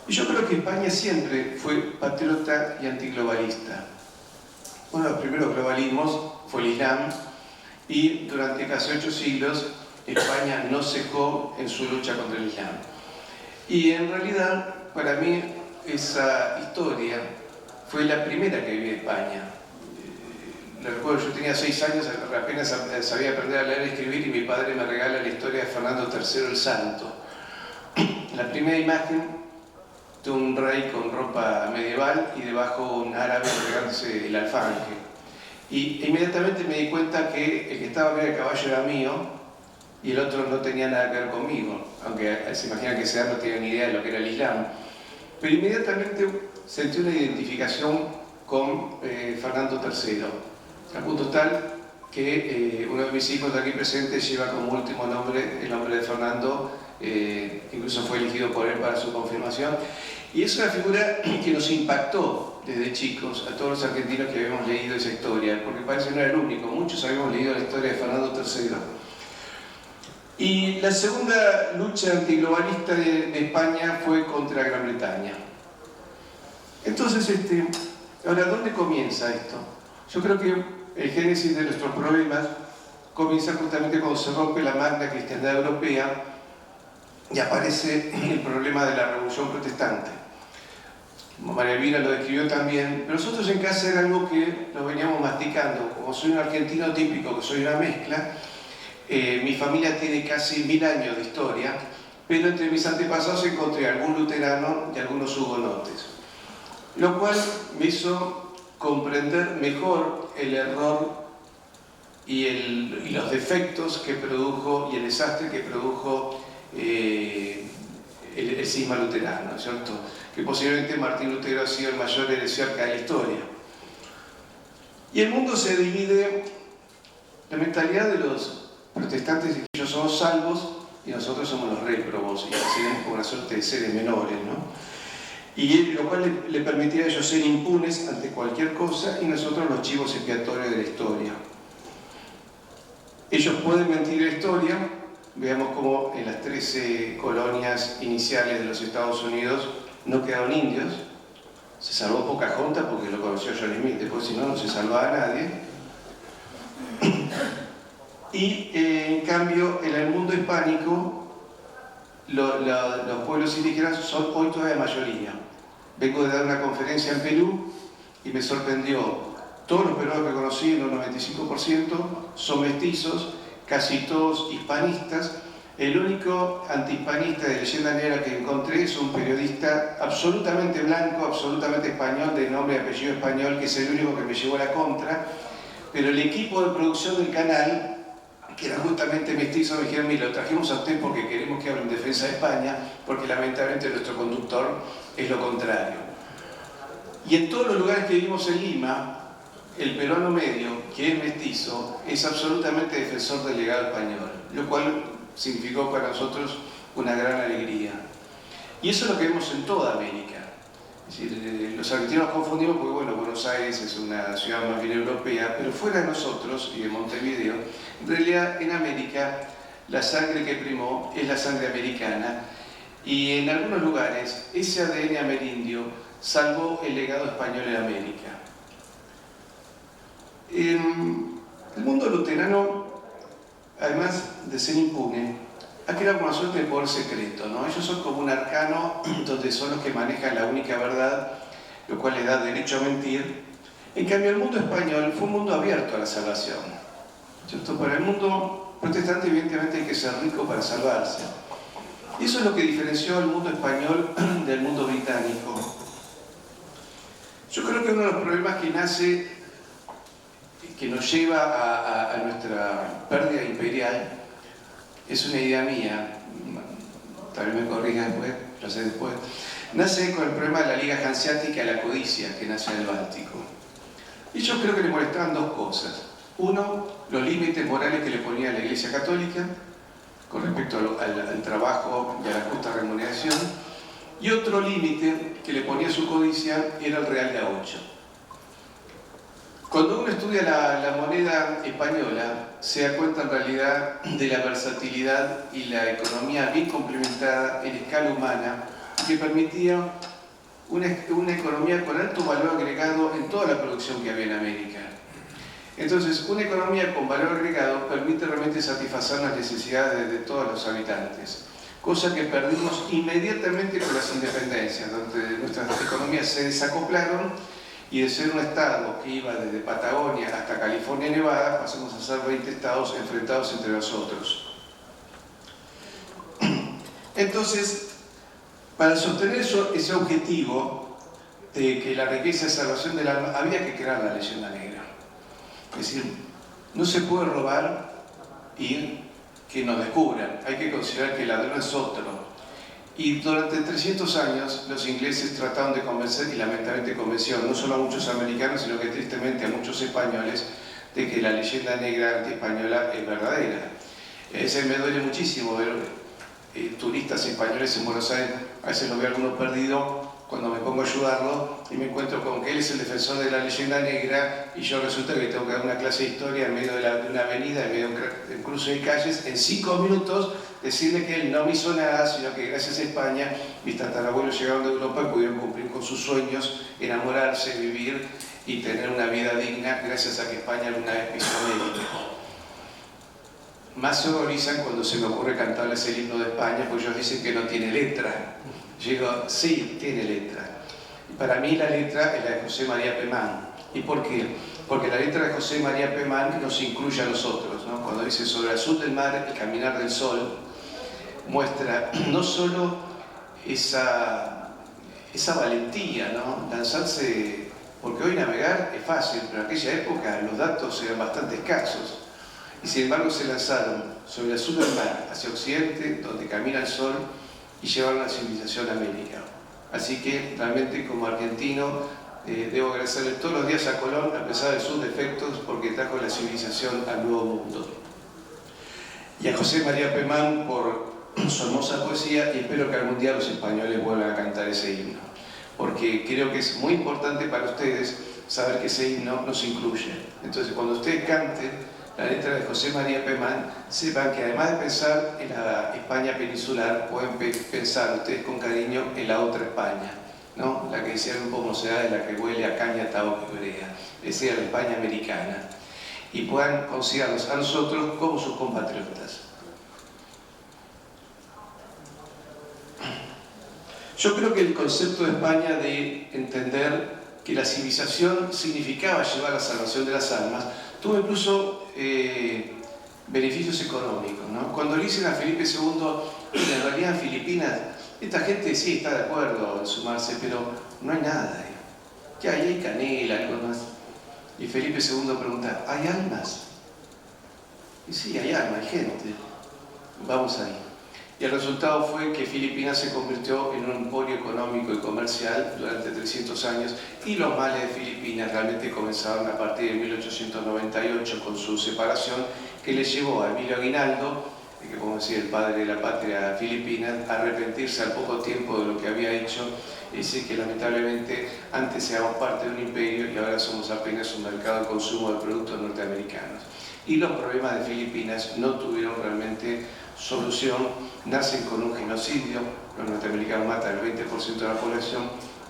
Y yo creo que España siempre fue patriota y antiglobalista. Uno de los primeros globalismos fue el Islam, y durante casi 8 siglos España no cejó en su lucha contra el Islam. Y en realidad, para mí, esa historia fue la primera que viví en España. Recuerdo, yo tenía 6 años, apenas sabía aprender a leer y escribir, y mi padre me regala la historia de Fernando III el Santo. La primera imagen de un rey con ropa medieval y debajo un árabe regándose el alfanje. Y inmediatamente me di cuenta que el que estaba arriba del caballo era mío y el otro no tenía nada que ver conmigo, aunque se imaginan que ese no tenía ni idea de lo que era el Islam. Pero inmediatamente sentí una identificación con Fernando III, al punto tal que uno de mis hijos de aquí presentes lleva como último nombre el nombre de Fernando, incluso fue elegido por él para su confirmación. Y es una figura que nos impactó desde chicos a todos los argentinos que habíamos leído esa historia, porque parece que no era el único, muchos habíamos leído la historia de Fernando III. Y la segunda lucha antiglobalista de España fue contra Gran Bretaña. Entonces, ahora, ¿dónde comienza esto? Yo creo que el génesis de nuestros problemas comienza justamente cuando se rompe la magna cristiandad europea y aparece el problema de la Revolución Protestante. María Elvira lo describió también, pero nosotros en casa era algo que lo veníamos masticando. Como soy un argentino típico, que soy una mezcla, mi familia tiene casi 1000 años de historia, pero entre mis antepasados encontré algún luterano y algunos hugonotes, lo cual me hizo comprender mejor el error y los defectos que produjo y el desastre que produjo el cisma luterano, ¿no es cierto? Que posiblemente Martín Lutero ha sido el mayor heresiarca de la historia. Y el mundo se divide, la mentalidad de los protestantes es que ellos somos salvos y nosotros somos los réprobos, y así como una suerte de seres menores, ¿no? Y lo cual le permitía a ellos ser impunes ante cualquier cosa y nosotros los chivos expiatorios de la historia. Ellos pueden mentir la historia. Veamos cómo en las 13 colonias iniciales de los Estados Unidos no quedaron indios. Se salvó Pocahontas porque lo conoció John Smith, después si no, no se salvaba a nadie. Y en cambio, en el mundo hispánico, los pueblos indígenas son hoy todavía mayoría. Vengo de dar una conferencia en Perú y me sorprendió. Todos los peruanos que conocí, en un 95%, son mestizos, casi todos hispanistas. El único antihispanista de leyenda negra que encontré es un periodista absolutamente blanco, absolutamente español, de nombre y apellido español, que es el único que me llevó a la contra. Pero el equipo de producción del canal, que era justamente mestizo, me dijeron: mira, lo trajimos a usted porque queremos que hable en defensa de España, porque lamentablemente nuestro conductor es lo contrario. Y en todos los lugares que vivimos en Lima, el peruano medio, que es mestizo, es absolutamente defensor del legado español, lo cual significó para nosotros una gran alegría. Y eso es lo que vemos en toda América. Es decir, los argentinos confundimos porque, bueno, Buenos Aires es una ciudad más bien europea, pero fuera de nosotros y de Montevideo, en realidad en América la sangre que primó es la sangre americana, y en algunos lugares ese ADN amerindio salvó el legado español en América. El mundo luterano, además de ser impune, ha creado una suerte de poder secreto, ¿no? Ellos son como un arcano donde son los que manejan la única verdad, lo cual les da derecho a mentir. En cambio, el mundo español fue un mundo abierto a la salvación, ¿cierto? Para el mundo protestante, evidentemente, hay que ser rico para salvarse. Y eso es lo que diferenció al mundo español del mundo británico. Yo creo que uno de los problemas que nace, que nos lleva a nuestra pérdida imperial, es una idea mía, tal vez me corrija después, lo sé después, nace con el problema de la Liga Hanseática y la codicia que nace en el Báltico. Y yo creo que le molestaban dos cosas. Uno, los límites morales que le ponía la Iglesia Católica con respecto al trabajo y a la justa remuneración, y otro límite que le ponía su codicia era el Real de A8. Cuando uno estudia la moneda española, se da cuenta en realidad de la versatilidad y la economía bien complementada en escala humana, que permitía una economía con alto valor agregado en toda la producción que había en América. Entonces, una economía con valor agregado permite realmente satisfacer las necesidades de todos los habitantes, cosa que perdimos inmediatamente con las independencias, donde nuestras economías se desacoplaron, y de ser un estado que iba desde Patagonia hasta California y Nevada, pasamos a ser 20 estados enfrentados entre nosotros. Entonces, para sostener ese objetivo de que la riqueza es salvación del alma, había que crear la leyenda negra. Es decir, no se puede robar y que nos descubran. Hay que considerar que el ladrón es otro. Y durante 300 años los ingleses trataron de convencer, y lamentablemente convencieron no solo a muchos americanos, sino que tristemente a muchos españoles, de que la leyenda negra anti-española es verdadera. Ese me duele muchísimo ver turistas españoles en Buenos Aires. A veces lo veo algunos perdidos cuando me pongo a ayudarlo y me encuentro con que él es el defensor de la leyenda negra y yo resulta que tengo que dar una clase de historia en medio de una avenida, en medio de un cruce de calles, en 5 minutos decirle que él no me hizo nada, sino que gracias a España mis tatarabuelos llegaron de Europa y pudieron cumplir con sus sueños, enamorarse, vivir y tener una vida digna gracias a que España alguna vez pisó América. Más se horrorizan cuando se me ocurre cantarles el himno de España, pues ellos dicen que no tiene letra. Yo digo, sí, tiene letra. Y para mí la letra es la de José María Pemán. ¿Y por qué? Porque la letra de José María Pemán nos incluye a nosotros, ¿no? Cuando dice sobre el azul del mar, el caminar del sol, muestra no solo esa valentía, ¿no? Lanzarse, porque hoy navegar es fácil, pero en aquella época los datos eran bastante escasos. Y sin embargo se lanzaron sobre el azul del mar, hacia occidente, donde camina el sol, y llevaron la civilización a América. Así que realmente como argentino debo agradecerle todos los días a Colón, a pesar de sus defectos, porque trajo la civilización al nuevo mundo. Y a José María Pemán por su hermosa poesía, y espero que algún día los españoles vuelvan a cantar ese himno, porque creo que es muy importante para ustedes saber que ese himno nos incluye. Entonces, cuando ustedes canten la letra de José María Pemán, sepan que además de pensar en la España peninsular, pueden pensar ustedes con cariño en la otra España, ¿no? La que decía un poco Mocedades, la que huele a caña, tabaco y brea. Esa era la España americana. y puedan considerarnos a nosotros como sus compatriotas. Yo creo que el concepto de España de entender que la civilización significaba llevar la salvación de las almas tuvo incluso beneficios económicos, ¿no? Cuando le dicen a Felipe II, en realidad en Filipinas, esta gente sí está de acuerdo en sumarse, pero no hay nada. ¿Qué hay? Hay canela, algo más. Y Felipe II pregunta, ¿hay almas? Y sí, hay almas, hay gente. Vamos ahí. Y el resultado fue que Filipinas se convirtió en un emporio económico y comercial durante 300 años, y los males de Filipinas realmente comenzaron a partir de 1898 con su separación, que le llevó a Emilio Aguinaldo, que como decía el padre de la patria filipina, a arrepentirse al poco tiempo de lo que había hecho y decir que lamentablemente antes éramos parte de un imperio y ahora somos apenas un mercado de consumo de productos norteamericanos. Y los problemas de Filipinas no tuvieron realmente solución, nacen con un genocidio, los norteamericanos matan el 20% de la población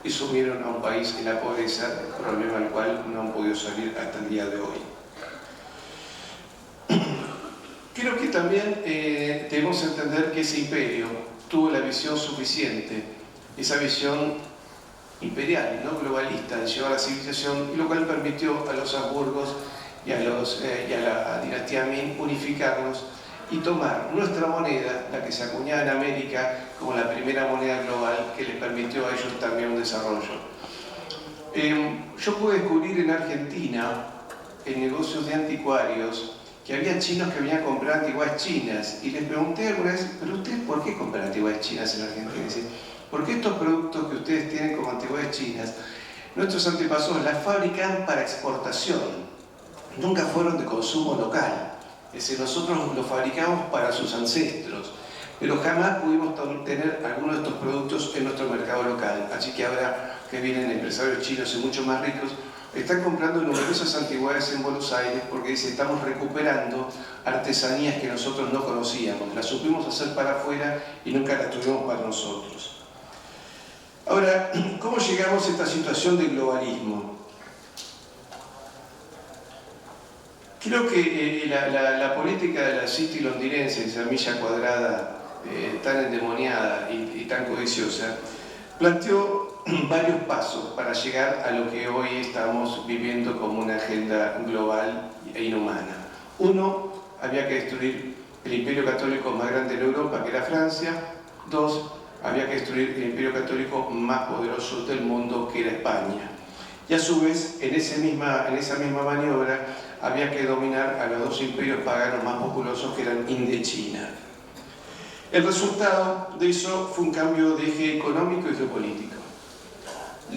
y sumieron a un país en la pobreza, problema al cual no han podido salir hasta el día de hoy. Creo que también debemos entender que ese imperio tuvo la visión suficiente, esa visión imperial, no globalista, de llevar la civilización, y lo cual permitió a los Habsburgos y a la dinastía Ming unificarnos y tomar nuestra moneda, la que se acuñaba en América, como la primera moneda global que les permitió a ellos también un desarrollo. Yo pude descubrir en Argentina, en negocios de anticuarios, que había chinos que venían a comprar antigüedades chinas, y les pregunté alguna vez, ¿pero ustedes por qué compran antigüedades chinas en Argentina? Y dicen, ¿por qué estos productos que ustedes tienen como antigüedades chinas, nuestros antepasados las fabrican para exportación? Nunca fueron de consumo local. Es decir, nosotros los fabricamos para sus ancestros, pero jamás pudimos tener algunos de estos productos en nuestro mercado local. Así que ahora que vienen empresarios chinos y mucho más ricos, están comprando numerosas antigüedades en Buenos Aires porque dicen, estamos recuperando artesanías que nosotros no conocíamos, las supimos hacer para afuera y nunca las tuvimos para nosotros. Ahora, ¿cómo llegamos a esta situación de globalismo? Creo que la política de la City londinense, esa milla cuadrada tan endemoniada y tan codiciosa, planteó varios pasos para llegar a lo que hoy estamos viviendo como una agenda global e inhumana. Uno, había que destruir el imperio católico más grande en Europa, que era Francia. Dos, había que destruir el imperio católico más poderoso del mundo, que era España. Y a su vez, en esa misma maniobra, había que dominar a los dos imperios paganos más populosos, que eran India y China. El resultado de eso fue un cambio de eje económico y geopolítico.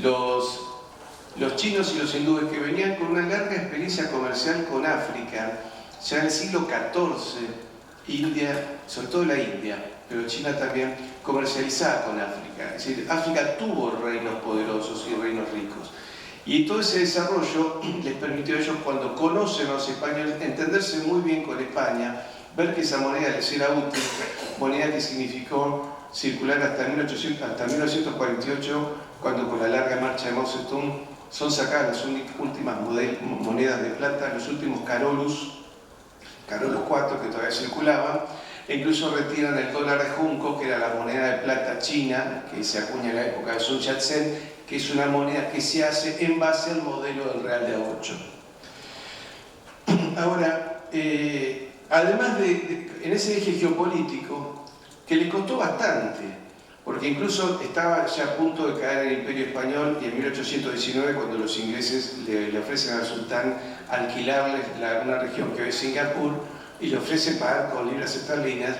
Los chinos y los hindúes, que venían con una larga experiencia comercial con África, ya en el siglo XIV, India, sobre todo la India, pero China también, comercializaba con África. Es decir, África tuvo reinos poderosos y reinos ricos. Y todo ese desarrollo les permitió a ellos, cuando conocen a los españoles, entenderse muy bien con España, ver que esa moneda les era útil, moneda que significó circular hasta 1948, cuando con la larga marcha de Mao Zedong son sacadas las últimas monedas de plata, los últimos Carolus 4 que todavía circulaban, e incluso retiran el dólar de junco, que era la moneda de plata china, que se acuña en la época de Sun Yat-sen, que es una moneda que se hace en base al modelo del real de A8. Ahora, además en ese eje geopolítico, que le costó bastante, porque incluso estaba ya a punto de caer el Imperio Español, y en 1819, cuando los ingleses le ofrecen al sultán alquilarles una región que hoy es Singapur, y le ofrecen pagar con libras esterlinas,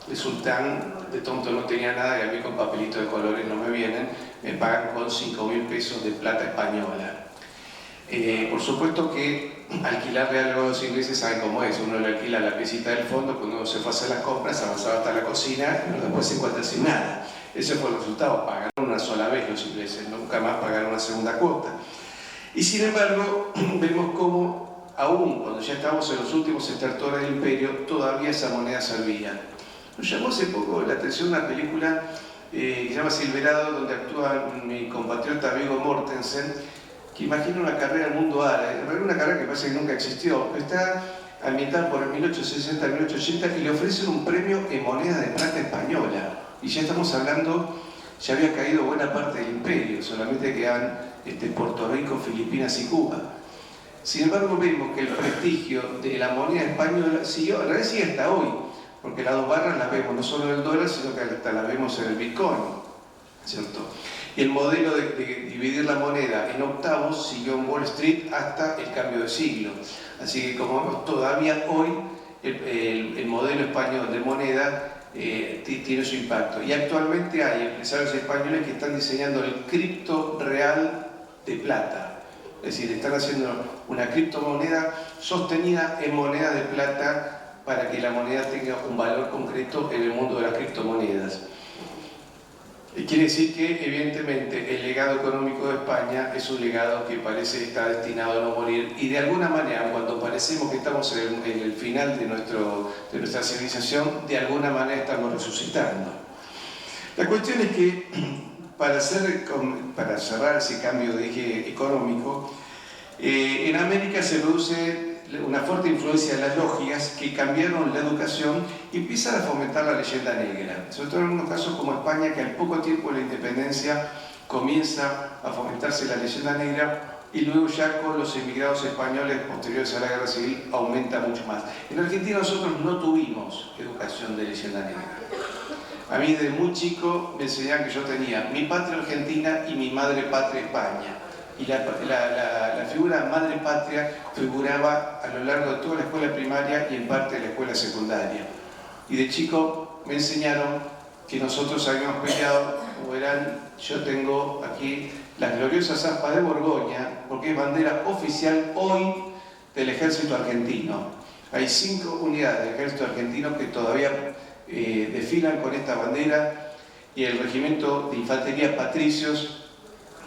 el sultán de tonto no tenía nada, y a mí con papelitos de colores no me vienen, me pagan con 5.000 pesos de plata española. Por supuesto que alquilarle algo a los ingleses, saben cómo es, uno le alquila la piecita del fondo, cuando uno se fue a hacer las compras, avanzaba hasta la cocina, pero después se encuentra sin nada. Ese fue el resultado, pagaron una sola vez los ingleses, nunca más pagaron una segunda cuota. Y sin embargo, vemos cómo, aún cuando ya estábamos en los últimos estertores del imperio, todavía esa moneda servía. Nos llamó hace poco la atención una película que se llama Silverado, donde actúa mi compatriota Viggo Mortensen, que imagina una carrera del mundo árabe, una carrera que parece que nunca existió, está ambientada por el 1860-1880 y le ofrecen un premio en moneda de plata española. Y ya estamos hablando, ya había caído buena parte del imperio, solamente quedan Puerto Rico, Filipinas y Cuba. Sin embargo, vemos que el prestigio de la moneda española siguió, en realidad sigue hasta hoy, porque las dos barras las vemos no solo en el dólar, sino que hasta las vemos en el Bitcoin, ¿cierto? Y el modelo de dividir la moneda en octavos siguió en Wall Street hasta el cambio de siglo. Así que como vemos, todavía hoy el modelo español de moneda tiene su impacto. Y actualmente hay empresarios españoles que están diseñando el cripto real de plata. Es decir, están haciendo una criptomoneda sostenida en moneda de plata para que la moneda tenga un valor concreto en el mundo de las criptomonedas. Quiere decir que, evidentemente, el legado económico de España es un legado que parece estar destinado a no morir y, de alguna manera, cuando parecemos que estamos en el final de nuestra civilización, de alguna manera estamos resucitando. La cuestión es que, para cerrar ese cambio de eje económico, en América se produce una fuerte influencia de las logias que cambiaron la educación y empiezan a fomentar la leyenda negra, sobre todo en algunos casos como España, que al poco tiempo de la independencia comienza a fomentarse la leyenda negra y luego ya con los emigrados españoles posteriores a la guerra civil aumenta mucho más. En Argentina nosotros no tuvimos educación de leyenda negra. A mí desde muy chico me enseñaban que yo tenía mi patria Argentina y mi madre patria España. Y la figura madre patria figuraba a lo largo de toda la escuela primaria y en parte de la escuela secundaria. Y de chico me enseñaron que nosotros habíamos peleado, como verán, yo tengo aquí las gloriosas aspas de Borgoña, porque es bandera oficial hoy del ejército argentino. Hay 5 unidades del ejército argentino que todavía desfilan con esta bandera, y el regimiento de infantería Patricios,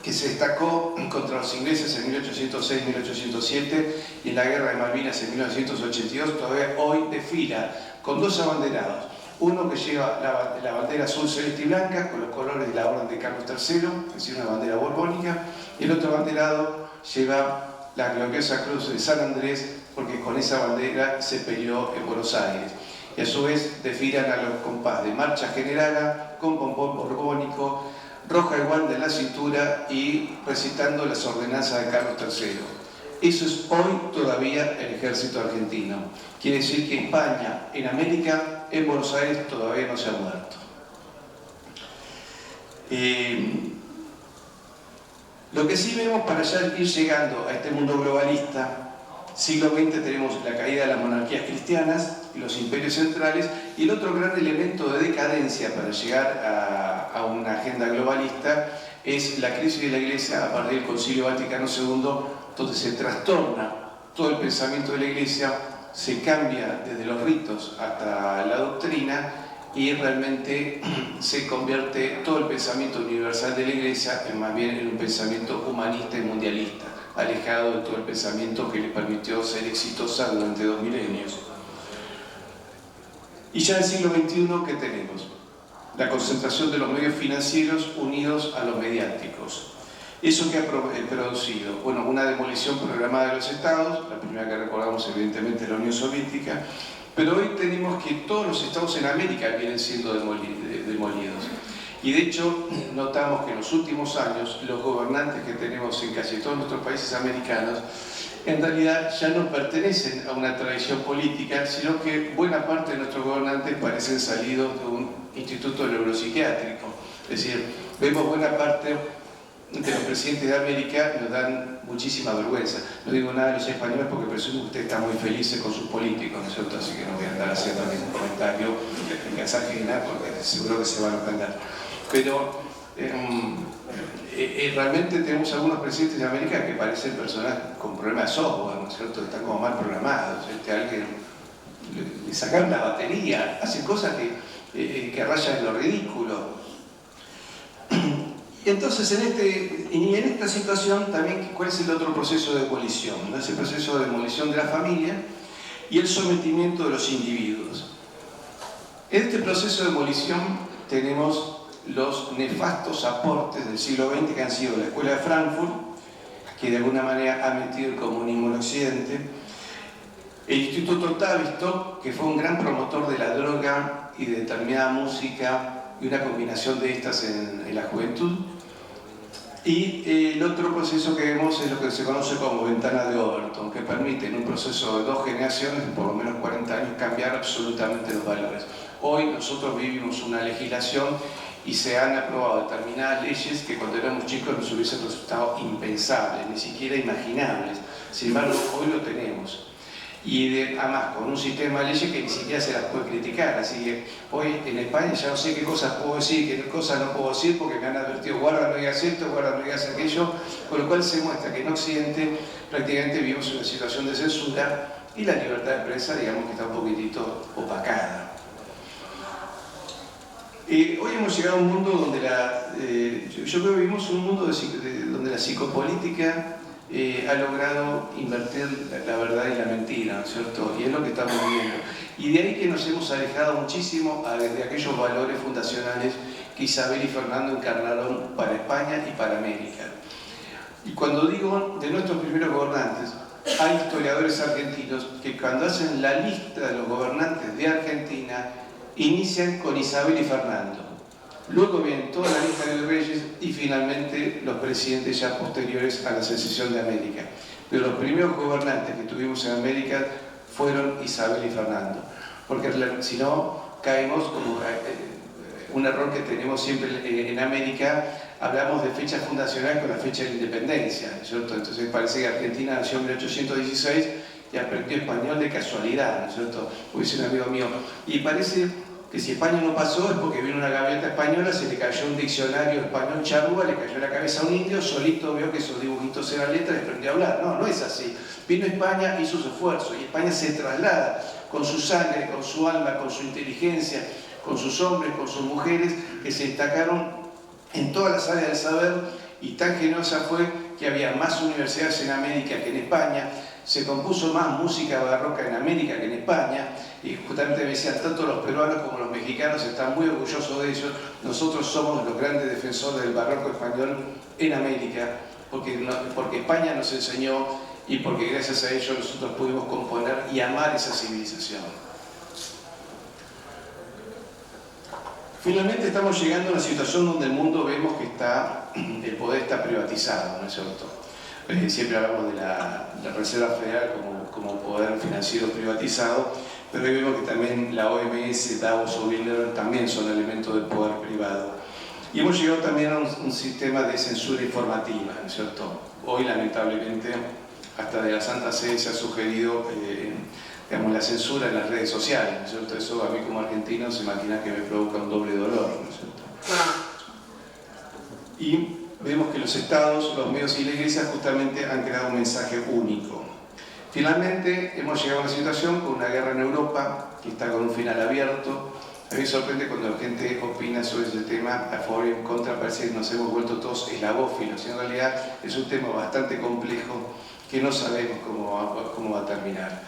que se destacó contra los ingleses en 1806-1807 y en la guerra de Malvinas en 1982, todavía hoy desfila con 2 abanderados. Uno que lleva la bandera azul, celeste y blanca con los colores de la Orden de Carlos III, es decir, una bandera borbónica, y el otro abanderado lleva la gloriosa Cruz de San Andrés, porque con esa bandera se peleó en Buenos Aires. Y a su vez desfilan a los compás de marcha generala, con pompón borbónico, roja igual de la cintura y recitando las ordenanzas de Carlos III. Eso es hoy todavía el ejército argentino. Quiere decir que España, en América, en Buenos Aires, todavía no se ha muerto. Lo que sí vemos para ya ir llegando a este mundo globalista, siglo XX tenemos la caída de las monarquías cristianas y los imperios centrales, y el otro gran elemento de decadencia para llegar a una agenda globalista es la crisis de la Iglesia a partir del Concilio Vaticano II, donde se trastorna todo el pensamiento de la Iglesia, se cambia desde los ritos hasta la doctrina y realmente se convierte todo el pensamiento universal de la Iglesia más bien en un pensamiento humanista y mundialista, alejado de todo el pensamiento que le permitió ser exitosa durante 2 milenios. Y ya en el siglo XXI, ¿qué tenemos? La concentración de los medios financieros unidos a los mediáticos. ¿Eso qué ha producido? Bueno, una demolición programada de los estados, la primera que recordamos evidentemente es la Unión Soviética, pero hoy tenemos que todos los estados en América vienen siendo demolidos. Y de hecho, notamos que en los últimos años los gobernantes que tenemos en casi todos nuestros países americanos en realidad ya no pertenecen a una tradición política, sino que buena parte de nuestros gobernantes parecen salidos de un instituto neuropsiquiátrico. Es decir, vemos buena parte de los presidentes de América y nos dan muchísima vergüenza. No digo nada de los españoles porque presumo que usted está muy feliz con sus políticos, ¿no es cierto? Así que no voy a andar haciendo ningún comentario en casa ajena porque seguro que se van a ofender. Pero realmente tenemos algunos presidentes de América que parecen personas con problemas de software, ¿no es cierto? Están como mal programados. Alguien le sacan la batería, hacen cosas que rayan en lo ridículo. Y entonces en esta situación también, ¿cuál es el otro proceso de demolición? ¿No? Ese proceso de demolición de la familia y el sometimiento de los individuos. En este proceso de demolición tenemos los nefastos aportes del siglo XX que han sido la Escuela de Frankfurt que de alguna manera ha metido el comunismo en Occidente. El Instituto Tavistock, que fue un gran promotor de la droga y de determinada música y una combinación de estas en la juventud. Y el otro proceso que vemos es lo que se conoce como ventana de Overton, que permite en un proceso de 2 generaciones, por lo menos 40 años, cambiar absolutamente los valores. Hoy nosotros vivimos una legislación y se han aprobado determinadas leyes que cuando éramos chicos nos hubiesen resultado impensables, ni siquiera imaginables. Sin embargo, hoy lo tenemos. Y además con un sistema de leyes que ni siquiera se las puede criticar, así que hoy en España ya no sé qué cosas puedo decir, qué cosas no puedo decir, porque me han advertido, guarda, no digas esto, guarda, no digas aquello, con lo cual se muestra que en Occidente prácticamente vivimos una situación de censura y la libertad de prensa, digamos que está un poquitito opacada. Hoy hemos llegado a un mundo donde yo creo que vivimos un mundo donde la psicopolítica ha logrado invertir la verdad y la mentira, ¿no es cierto? Y es lo que estamos viendo. Y de ahí que nos hemos alejado muchísimo de aquellos valores fundacionales que Isabel y Fernando encarnaron para España y para América. Y cuando digo de nuestros primeros gobernantes, hay historiadores argentinos que cuando hacen la lista de los gobernantes de Argentina, inician con Isabel y Fernando. Luego viene toda la lista de reyes y finalmente los presidentes ya posteriores a la secesión de América. Pero los primeros gobernantes que tuvimos en América fueron Isabel y Fernando. Porque si no, caemos como un error que tenemos siempre en América, hablamos de fecha fundacional con la fecha de la independencia, ¿cierto? Entonces parece que Argentina nació en 1816 y aprendió español de casualidad, ¿no es cierto? Dice un amigo mío, y parece que si España no pasó es porque vino una gaviota española, se le cayó un diccionario español charrúa, le cayó en la cabeza a un indio, solito vio que esos dibujitos eran letras y aprendió a hablar. No, no es así. Vino España, hizo su esfuerzo y España se traslada con su sangre, con su alma, con su inteligencia, con sus hombres, con sus mujeres que se destacaron en todas las áreas del saber y tan generosa fue que había más universidades en América que en España, se compuso más música barroca en América que en España y justamente me decían, tanto los peruanos como los mexicanos están muy orgullosos de ellos. Nosotros somos los grandes defensores del barroco español en América porque España nos enseñó y porque gracias a ello nosotros pudimos componer y amar esa civilización. Finalmente estamos llegando a una situación donde el mundo vemos que el poder está privatizado, ¿no es cierto? Siempre hablamos de la Reserva Federal como poder financiero privatizado, pero hoy vemos que también la OMS, Davos o Bilderberg también son elementos del poder privado. Y hemos llegado también a un sistema de censura informativa, ¿no es cierto? Hoy, lamentablemente, hasta de la Santa Sede se ha sugerido digamos, la censura en las redes sociales, ¿no es cierto? Eso a mí como argentino se imagina que me provoca un doble dolor, ¿no es cierto? Y vemos que los estados, los medios y la iglesia justamente han creado un mensaje único. Finalmente hemos llegado a una situación con una guerra en Europa que está con un final abierto. A mí me sorprende cuando la gente opina sobre ese tema a favor y en contra, parece que nos hemos vuelto todos eslavófilos, y en realidad es un tema bastante complejo que no sabemos cómo va a terminar.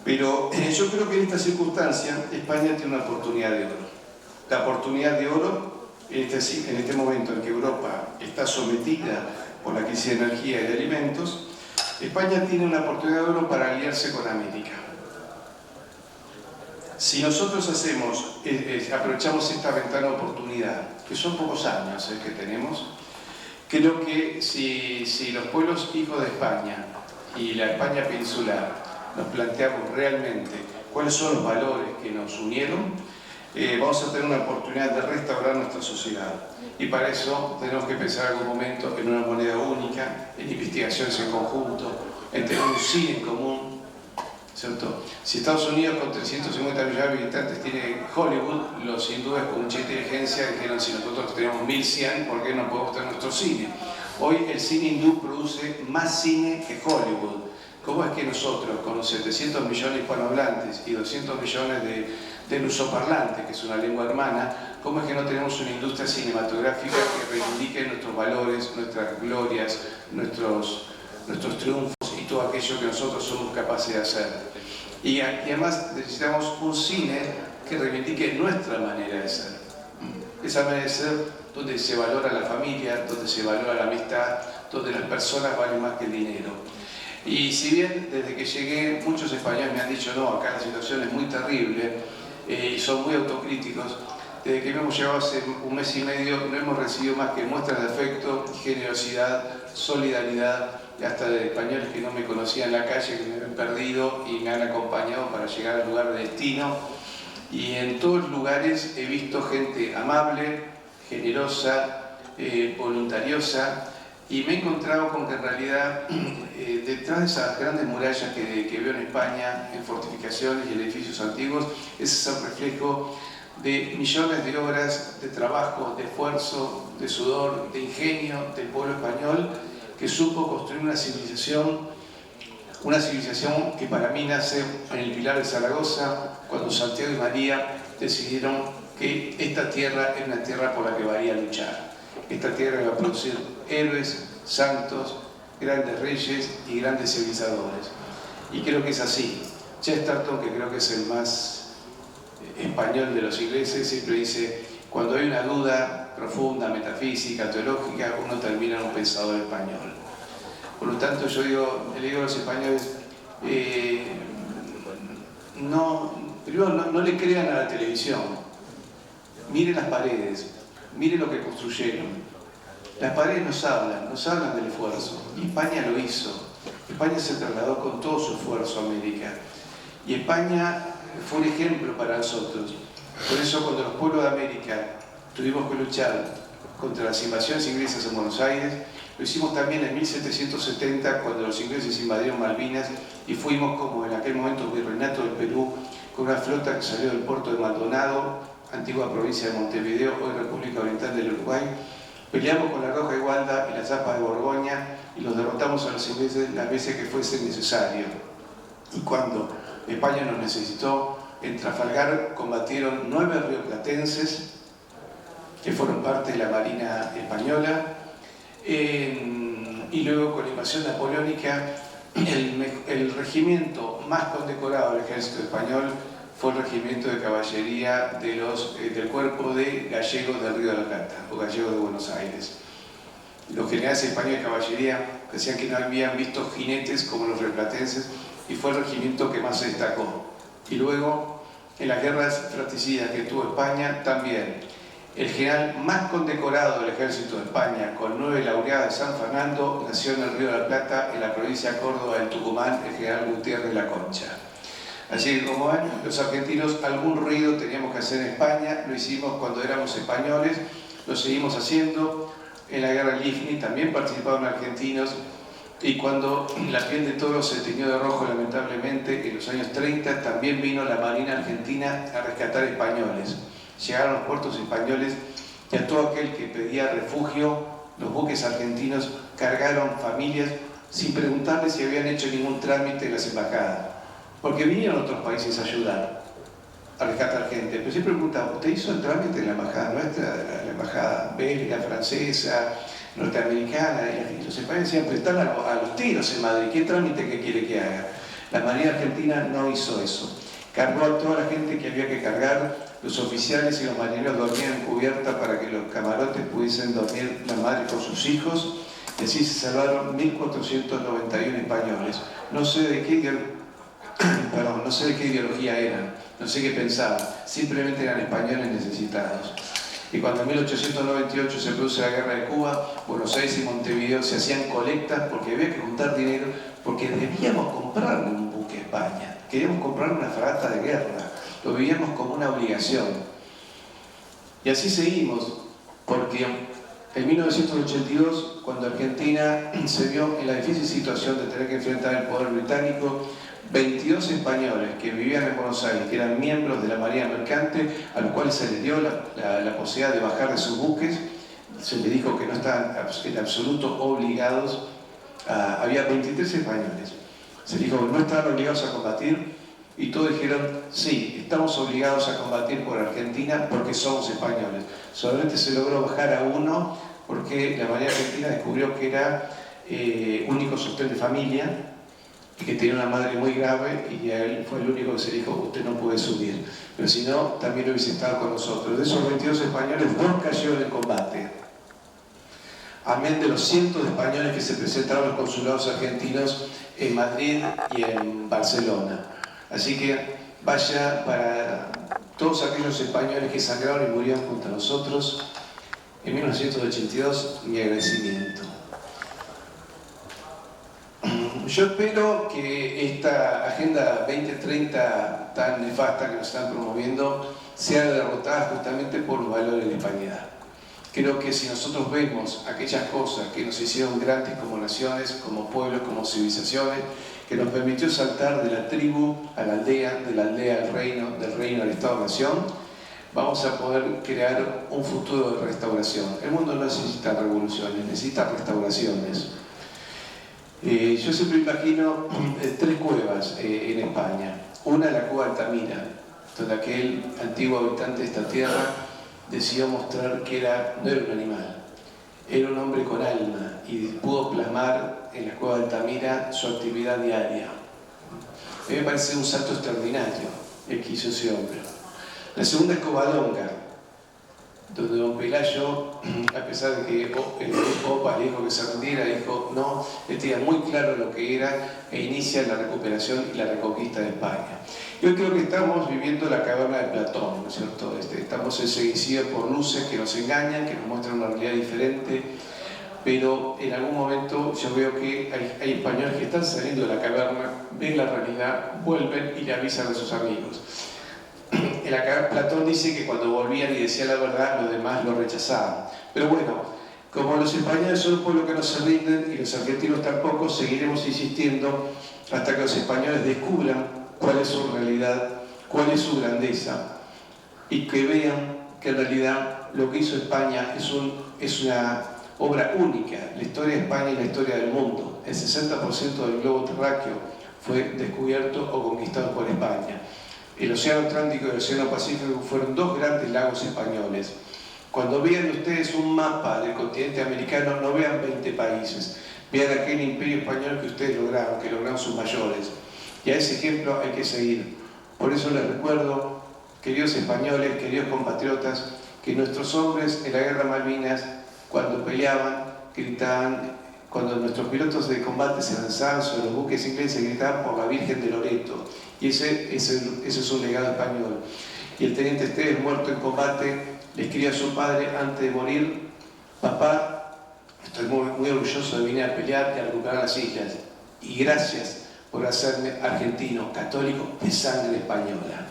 Pero yo creo que en esta circunstancia España tiene una oportunidad de oro. La oportunidad de oro en este momento en que Europa está sometida por la crisis de energía y de alimentos, España tiene una oportunidad de oro para aliarse con América. Si nosotros aprovechamos esta ventana de oportunidad, que son pocos años que tenemos, creo que si los pueblos hijos de España y la España peninsular nos planteamos realmente cuáles son los valores que nos unieron, vamos a tener una oportunidad de restaurar nuestra sociedad. Y para eso tenemos que pensar en algún momento en una moneda única, en investigaciones en conjunto, en tener un cine en común, ¿cierto? Si Estados Unidos con 350 millones de habitantes tiene Hollywood, los hindúes con mucha inteligencia dijeron, si nosotros tenemos 1100, ¿por qué no podemos tener nuestro cine? Hoy el cine hindú produce más cine que Hollywood. ¿Cómo es que nosotros, con los 700 millones hispanohablantes y 200 millones de lusoparlantes, que es una lengua hermana, cómo es que no tenemos una industria cinematográfica que reivindique nuestros valores, nuestras glorias, nuestros triunfos y todo aquello que nosotros somos capaces de hacer? Y además necesitamos un cine que reivindique nuestra manera de ser. esa manera de ser donde se valora la familia, donde se valora la amistad, donde las personas valen más que el dinero. Y si bien desde que llegué muchos españoles me han dicho no, acá la situación es muy terrible y son muy autocríticos, desde que hemos llegado hace un mes y medio no hemos recibido más que muestras de afecto, generosidad, solidaridad, y hasta de españoles que no me conocían en la calle, que me habían perdido y me han acompañado para llegar al lugar de destino. Y en todos los lugares he visto gente amable, generosa, voluntariosa, y me he encontrado con que en realidad detrás de esas grandes murallas que veo en España, en fortificaciones y en edificios antiguos, ese es el reflejo de millones de horas de trabajo, de esfuerzo, de sudor, de ingenio del pueblo español, que supo construir una civilización que para mí nace en el Pilar de Zaragoza, cuando Santiago y María decidieron que esta tierra era una tierra por la que valía luchar. Esta tierra iba a producir héroes, santos, grandes reyes y grandes civilizadores. Y creo que es así. Chesterton, que creo que es el más español de los ingleses, siempre dice: cuando hay una duda profunda, metafísica, teológica, uno termina en un pensador español. Por lo tanto, yo le digo a los españoles, primero no le crean a la televisión, miren las paredes, miren lo que construyeron. Las paredes nos hablan del esfuerzo, y España lo hizo. España se trasladó con todo su esfuerzo a América, y España fue un ejemplo para nosotros. Por eso, cuando los pueblos de América tuvimos que luchar contra las invasiones inglesas en Buenos Aires, lo hicimos también en 1770, cuando los ingleses invadieron Malvinas, y fuimos, como en aquel momento, virreinato del Perú, con una flota que salió del puerto de Maldonado, antigua provincia de Montevideo, hoy República Oriental del Uruguay. Peleamos con la Roja Igualda y las Zapas de Borgoña y los derrotamos a los ingleses las veces que fuese necesario. Y cuando España nos necesitó, en Trafalgar combatieron 9 rioplatenses que fueron parte de la Marina Española, y luego con la invasión napoleónica el regimiento más condecorado del ejército español fue el regimiento de caballería del cuerpo de gallegos del Río de la Plata, o gallegos de Buenos Aires. Los generales españoles de caballería decían que no habían visto jinetes como los rioplatenses, y fue el regimiento que más se destacó. Y luego, en las guerras fratricidas que tuvo España, también el general más condecorado del ejército de España, con 9 laureados de San Fernando, nació en el Río de la Plata, en la provincia de Córdoba del Tucumán, el general Gutiérrez La Concha. Así que, como ven, los argentinos algún ruido teníamos que hacer en España, lo hicimos cuando éramos españoles, lo seguimos haciendo. En la guerra del IFNI también participaron argentinos, y cuando la piel de toro se teñió de rojo, lamentablemente, en los años 30, también vino la Marina Argentina a rescatar españoles. Llegaron a los puertos españoles, y a todo aquel que pedía refugio, los buques argentinos cargaron familias sin preguntarles si habían hecho ningún trámite en las embajadas, porque vinieron otros países a ayudar a rescatar gente. Pero siempre preguntaban: ¿usted hizo el trámite en la embajada nuestra, la embajada belga, francesa, norteamericana? Y los españoles decían: pero están a los tiros en Madrid, ¿qué trámite que quiere que haga? La Marina Argentina no hizo eso. Cargó a toda la gente que había que cargar. Los oficiales y los marineros dormían en cubierta para que los camarotes pudiesen dormir las madres con sus hijos, y así se salvaron 1.491 españoles. No sé de qué ideología eran, no sé qué pensaban, simplemente eran españoles necesitados. Y cuando en 1898 se produce la guerra de Cuba, Buenos Aires y Montevideo se hacían colectas porque había que juntar dinero, porque debíamos comprarle un buque a España, queríamos comprar una fragata de guerra, lo veíamos como una obligación. Y así seguimos, porque en 1982, cuando Argentina se vio en la difícil situación de tener que enfrentar el poder británico, 22 españoles que vivían en Buenos Aires, que eran miembros de la Marina Mercante, a los cuales se les dio la posibilidad de bajar de sus buques, se les dijo que no estaban en absoluto obligados, había 23 españoles, se les dijo que no estaban obligados a combatir, y todos dijeron: sí, estamos obligados a combatir por Argentina porque somos españoles. Solamente se logró bajar a uno porque la Marina Argentina descubrió que era único sostén de familia, y que tenía una madre muy grave, y a él fue el único que se dijo: usted no puede subir. Pero si no, también hubiese estado con nosotros. De esos 22 españoles, 2 cayeron en combate. Amén de los cientos de españoles que se presentaron a los consulados argentinos en Madrid y en Barcelona. Así que vaya para todos aquellos españoles que sangraron y murieron junto a nosotros en 1982 mi agradecimiento. Yo espero que esta Agenda 2030 tan nefasta que nos están promoviendo sea derrotada justamente por los valores de la hispanidad. Creo que si nosotros vemos aquellas cosas que nos hicieron grandes como naciones, como pueblos, como civilizaciones, que nos permitió saltar de la tribu a la aldea, de la aldea al reino, del reino al Estado-Nación, vamos a poder crear un futuro de restauración. El mundo no necesita revoluciones, necesita restauraciones. Yo siempre imagino 3 cuevas en España. Una, la cueva Altamira, donde aquel antiguo habitante de esta tierra decidió mostrar que no era un animal, era un hombre con alma, y pudo plasmar en la cueva de Altamira su actividad diaria. A mí me parece un salto extraordinario el que hizo ese hombre. La segunda es Covadonga, donde don Pelayo, a pesar de que el Popa le dijo que se rendiera, dijo no, él tenía muy claro lo que era, e inicia la recuperación y la reconquista de España. Yo creo que estamos viviendo la caverna de Platón, ¿no es cierto? Estamos enseguecidos por luces que nos engañan, que nos muestran una realidad diferente, pero en algún momento yo veo que hay españoles que están saliendo de la caverna, ven la realidad, vuelven y le avisan a sus amigos. Platón dice que cuando volvían y decían la verdad, los demás lo rechazaban. Pero bueno, como los españoles son un pueblo que no se rinden y los argentinos tampoco, seguiremos insistiendo hasta que los españoles descubran cuál es su realidad, cuál es su grandeza, y que vean que en realidad lo que hizo España es una obra única. La historia de España y la historia del mundo. El 60% del globo terráqueo fue descubierto o conquistado por España. El Océano Atlántico y el Océano Pacífico fueron 2 grandes lagos españoles. Cuando vean ustedes un mapa del continente americano, no vean 20 países, vean aquel imperio español que ustedes lograron, que lograron sus mayores. Y a ese ejemplo hay que seguir. Por eso les recuerdo, queridos españoles, queridos compatriotas, que nuestros hombres en la guerra de Malvinas, cuando peleaban, gritaban, cuando nuestros pilotos de combate se lanzaban sobre los buques ingleses, gritaban por la Virgen de Loreto. Y ese es un legado español. Y el teniente Esteves, muerto en combate, le escribió a su padre antes de morir: papá, estoy muy orgulloso de venir a pelear y a recuperar las islas. Y gracias por hacerme argentino, católico, de sangre española.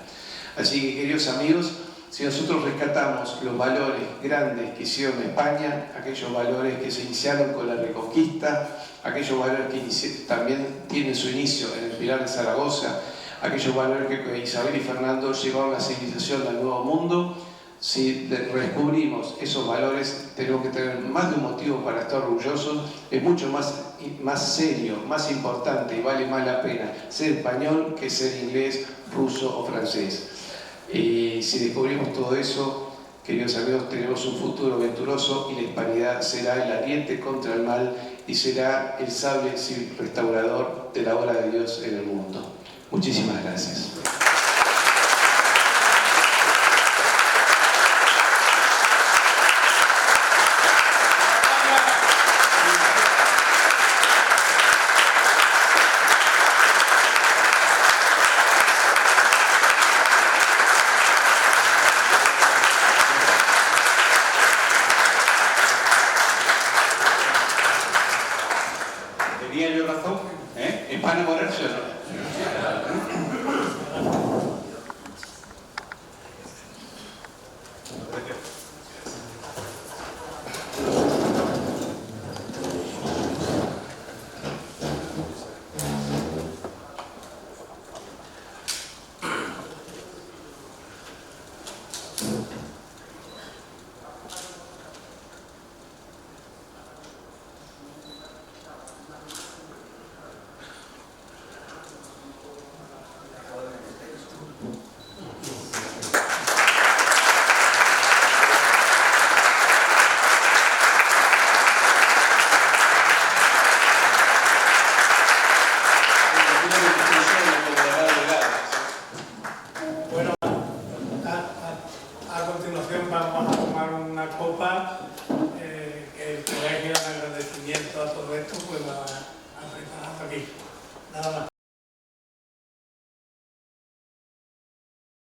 Así que, queridos amigos, si nosotros rescatamos los valores grandes que hicieron España, aquellos valores que se iniciaron con la Reconquista, aquellos valores que también tienen su inicio en el Pilar de Zaragoza, aquellos valores que Isabel y Fernando llevaron la civilización al Nuevo Mundo, si redescubrimos esos valores, tenemos que tener más de un motivo para estar orgullosos. Es mucho más serio, más importante y vale más la pena ser español que ser inglés, ruso o francés. Y si descubrimos todo eso, queridos amigos, tenemos un futuro venturoso, y la hispanidad será el ariete contra el mal y será el sable restaurador de la obra de Dios en el mundo. Muchísimas gracias. ¿Tenía yo razón? ¿Es para enamorarse o no?